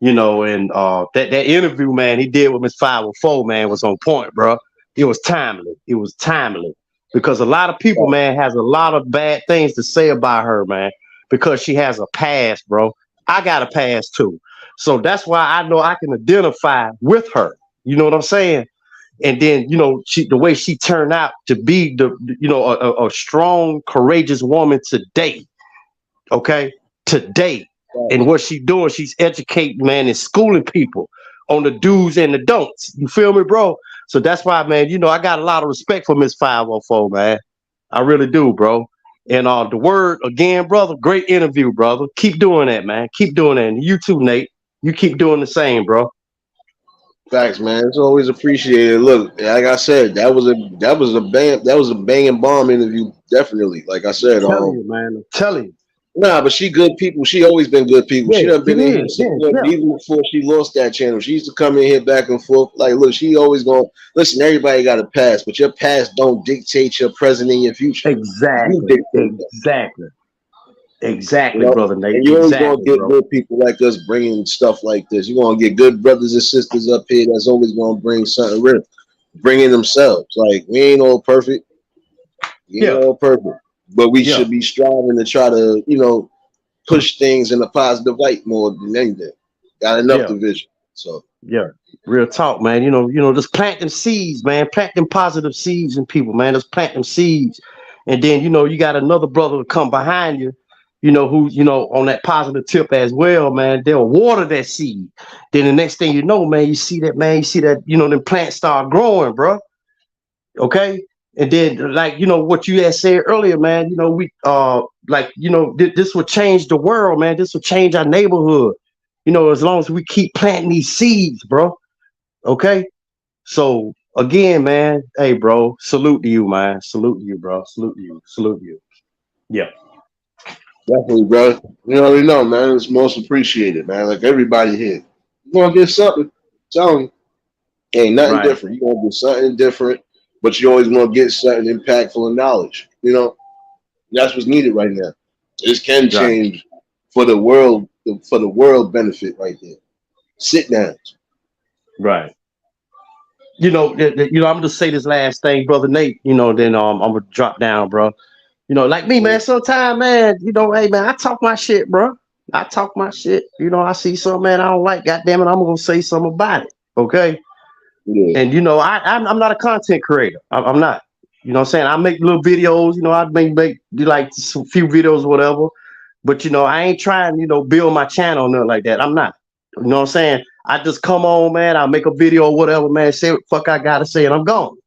And that interview, man, he did with Miss 504, man, was on point, bro. It was timely. It was timely because a lot of people, man, has a lot of bad things to say about her, man, because she has a past, bro. I got a past too. So that's why I know I can identify with her. You know what I'm saying? And then, the way she turned out to be a strong, courageous woman today. Okay. Today. And what she's doing, she's educating, man, and schooling people on the do's and the don'ts. You feel me, bro? So that's why, man, I got a lot of respect for Miss 504, man. I really do, bro. And the word again, brother, great interview, brother. Keep doing that, man. Keep doing that. And you too, Nate. You keep doing the same, bro. Facts, man. It's always appreciated. Look, like I said, that was a banging bomb interview. Definitely, like I said, I'm telling you, man. I'm telling you. nah, but she good people. She always been good people. Yeah, She done been in here yeah, yeah. even before she lost that channel. She used to come in here back and forth. Like, look, she always going listen. Everybody got a past, but your past don't dictate your present and your future. Exactly. Exactly. Exactly, brother Nate. And you're always gonna get bro. good people like us bringing stuff like this. You're gonna get good brothers and sisters up here that's always gonna bring something real, bringing themselves. Like we ain't all perfect. We ain't all perfect, but we should be striving to try to, push things in a positive light more than anything. Got enough division. So real talk, man. Just plant them seeds, man. Plant them positive seeds in people, man. Just plant them seeds. And then, you got another brother to come behind you, who's, on that positive tip as well, man. They'll water that seed. Then the next thing you know, man, you see that, them plants start growing, bro. Okay. And then, like, what you had said earlier, man, we, this will change the world, man. This will change our neighborhood, as long as we keep planting these seeds, bro. Okay. So again, man, hey, bro, salute to you, man. Salute to you, bro. Salute to you. Salute to you. Yeah. Definitely, bro. You already know, man. It's most appreciated, man. Like everybody here. You're gonna get something. Tell me. Ain't nothing different. You're gonna get something different, but you always gonna get something impactful and knowledge. That's what's needed right now. This can change for the world benefit right there. Sit down. Right. I'm gonna say this last thing, brother Nate. Then I'm gonna drop down, bro. Like me, man. Sometimes, man, hey, man, I talk my shit, bro. I talk my shit. I see something, man, I don't like. God damn it, I'm gonna say something about it. Okay. Yeah. And I'm not a content creator. I'm not. You know what I'm saying? I make little videos. I make like a few videos, whatever. But I ain't trying, build my channel or nothing like that. I'm not. You know what I'm saying? I just come on, man. I'll make a video or whatever, man. Say what the fuck I gotta say, and I'm gone.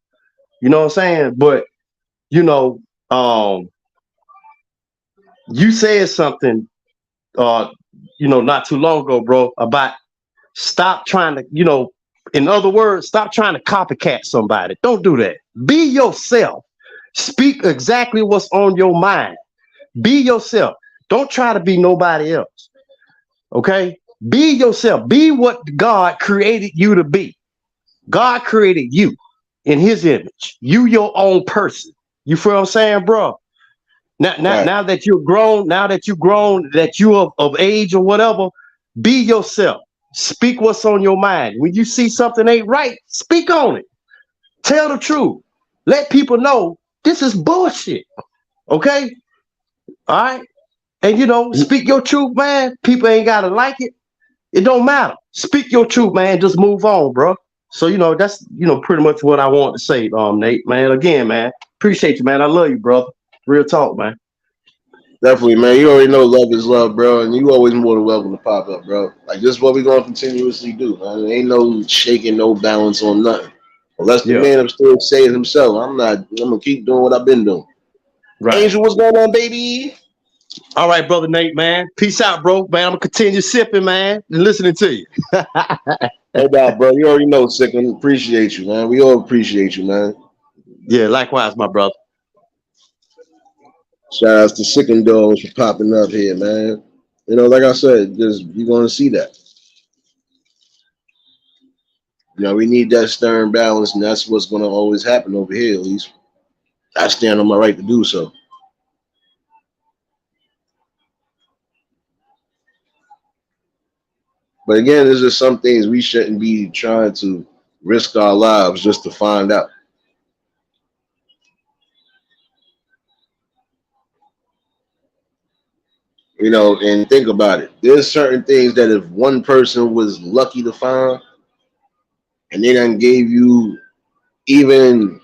You know what I'm saying? But you said something, not too long ago, bro, about stop trying to, in other words, stop trying to copycat somebody. Don't do that. Be yourself. Speak exactly what's on your mind. Be yourself. Don't try to be nobody else. Okay? Be yourself. Be what God created you to be. God created you in his image. You your own person. You feel what I'm saying, bro? Now that you're grown, that you're of age or whatever, be yourself. Speak what's on your mind. When you see something ain't right, speak on it. Tell the truth. Let people know this is bullshit. Okay? All right? And speak your truth, man. People ain't gotta like it. It don't matter. Speak your truth, man. Just move on, bro. So that's pretty much what I want to say, Nate, man. Again, man, appreciate you, man. I love you, brother. Real talk, man. Definitely, man. You already know love is love, bro, and you always more than welcome to pop up, bro. Like this is what we're gonna continuously do, man. There ain't no shaking, no balance on nothing. Unless the Yeah, man upstairs say it himself, I'm not. I'm gonna keep doing what I've been doing. right. Angel, what's going on, baby? All right, brother Nate, man. Peace out, bro. Man, I'm gonna continue sipping, man, and listening to you. No doubt, bro. You already know, Sicken. Appreciate you, man. We all appreciate you, man. Yeah, likewise, my brother. Shout outs to Sicken Dogs for popping up here, man. Like I said, just you're gonna see that. We need that stern balance, and that's what's gonna always happen over here. At least I stand on my right to do so. But again, there's just some things we shouldn't be trying to risk our lives just to find out. And think about it. There's certain things that if one person was lucky to find and they done gave you even,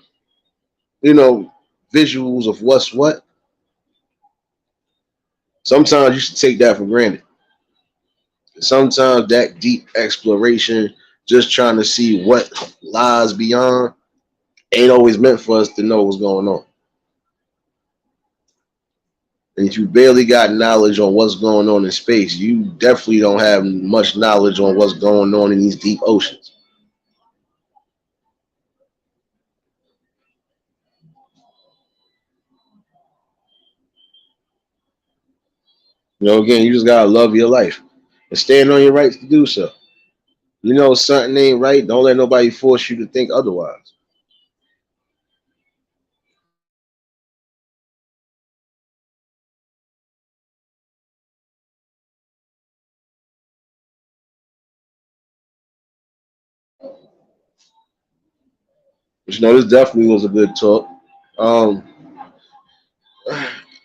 visuals of what's what, sometimes you should take that for granted. Sometimes that deep exploration, just trying to see what lies beyond, ain't always meant for us to know what's going on. And if you barely got knowledge on what's going on in space, you definitely don't have much knowledge on what's going on in these deep oceans. Again, you just gotta love your life and stand on your rights to do so. Something ain't right, don't let nobody force you to think otherwise. But this definitely was a good talk. Um,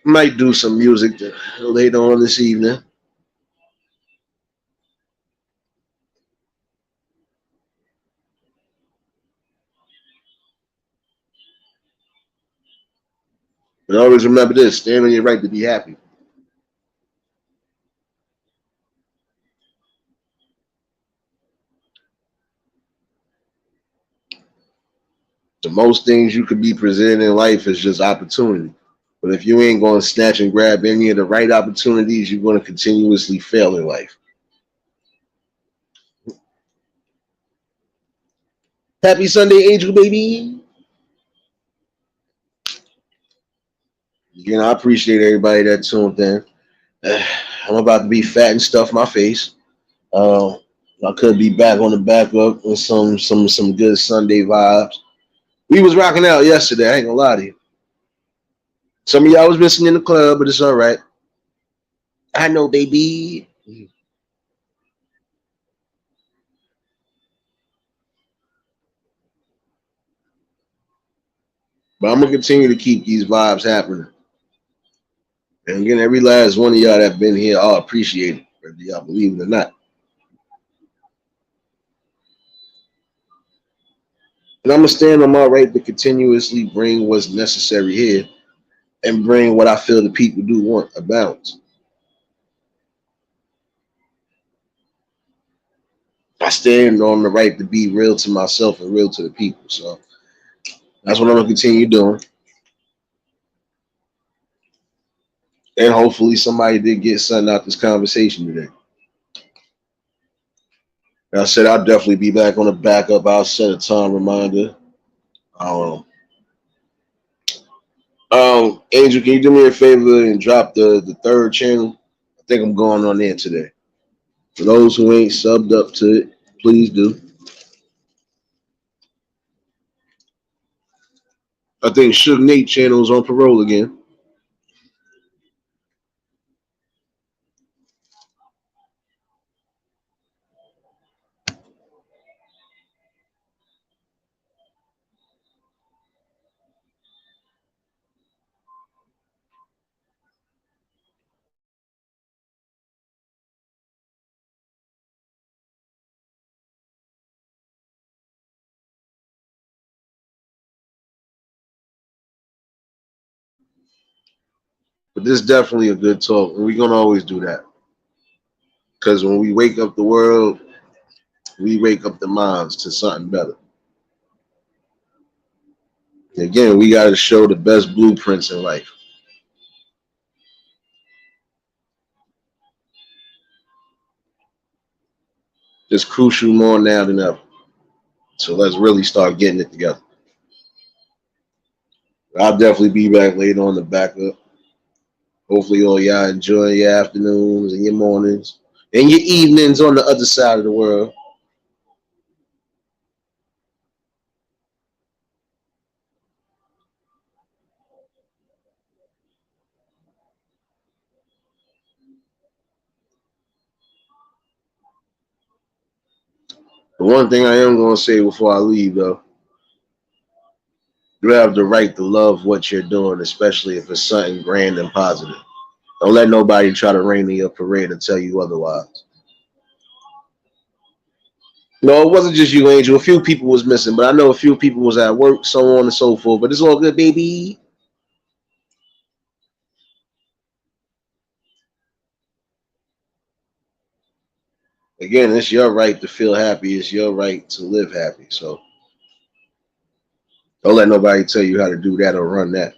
might do some music later on this evening. But always remember this: stand on your right to be happy. The most things you could be presented in life is just opportunity. But if you ain't going to snatch and grab any of the right opportunities, you're going to continuously fail in life. Happy Sunday, Angel baby. I appreciate everybody that tuned in. I'm about to be fat and stuff my face. Uh, I could be back on the back up with some good Sunday vibes. We was rocking out yesterday. I ain't gonna lie to you. Some of y'all was missing in the club, but it's all right. I know, baby. But I'm gonna continue to keep these vibes happening. And again, every last one of y'all that been here, I'll appreciate it, whether y'all believe it or not. And I'm gonna stand on my right to continuously bring what's necessary here and bring what I feel the people do want, a balance. I stand on the right to be real to myself and real to the people. So that's what I'm gonna continue doing. And hopefully somebody did get something out this conversation today. Like I said, I'll definitely be back on the backup. I'll set a time reminder. Um, Angel, can you do me a favor and drop the third channel? I think I'm going on there today. For those who ain't subbed up to it, please do. I think Suge Nate channel is on parole again. But this is definitely a good talk, and we're gonna always do that. Because when we wake up the world, we wake up the minds to something better. Again, we got to show the best blueprints in life. It's crucial more now than ever. So let's really start getting it together. I'll definitely be back later on the backup. Hopefully, all y'all enjoy your afternoons and your mornings and your evenings on the other side of the world. But one thing I am going to say before I leave, though, you have the right to love what you're doing, especially if it's something grand and positive. Don't let nobody try to rain in your parade or tell you otherwise. No, it wasn't just you, Angel. A few people was missing, but I know a few people was at work, so on and so forth. But it's all good, baby. Again, it's your right to feel happy. It's your right to live happy. So don't let nobody tell you how to do that or run that.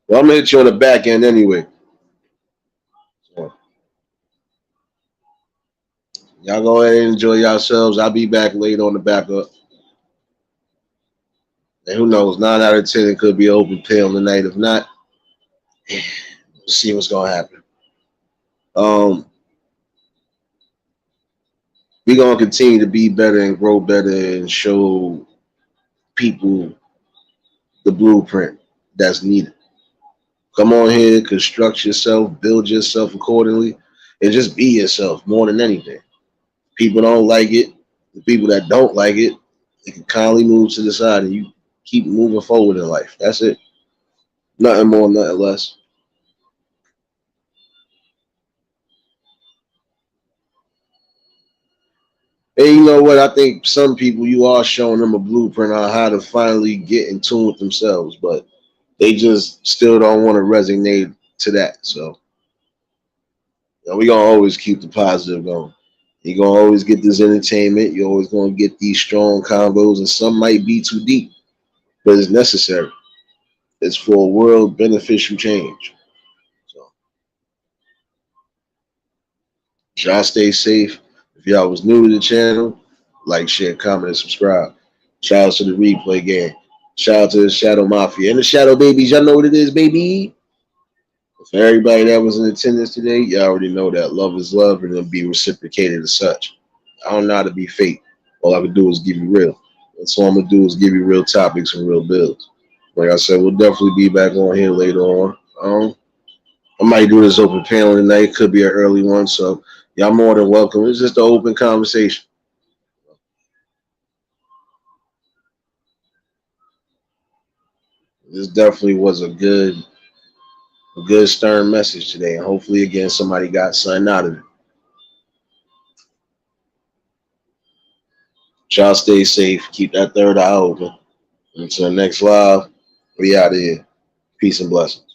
Well, I'm gonna hit you on the back end anyway. So, y'all go ahead and enjoy yourselves. I'll be back later on the backup. And who knows? 9 out of 10, it could be open pill tonight. If not, we'll see what's gonna happen. Um, we're gonna continue to be better and grow better and show people the blueprint that's needed. Come on here, construct yourself, build yourself accordingly, and just be yourself more than anything. People don't like it. The people that don't like it, they can kindly move to the side and you keep moving forward in life. That's it. Nothing more, nothing less. And you know what? I think some people, you are showing them a blueprint on how to finally get in tune with themselves, but they just still don't want to resonate to that. So we're gonna always keep the positive going. You're gonna always get this entertainment. You're always gonna get these strong combos, and some might be too deep, but it's necessary. It's for a world beneficial change. So y'all stay safe. If y'all was new to the channel, like, share, comment, and subscribe. Shout out to the replay game. Shout out to the Shadow Mafia and the Shadow Babies. Y'all know what it is, baby. For everybody that was in attendance today, y'all already know that love is love and it'll be reciprocated as such. I don't know how to be fake. All I can do is give you real. That's all I'm gonna do is give you real topics and real builds. Like I said, we'll definitely be back on here later on. I might do this open panel tonight. Could be an early one, so y'all more than welcome. It's just an open conversation. This definitely was a good stern message today, and hopefully, again, somebody got something out of it. Y'all stay safe. Keep that third eye open. Until next live, we out of here. Peace and blessings.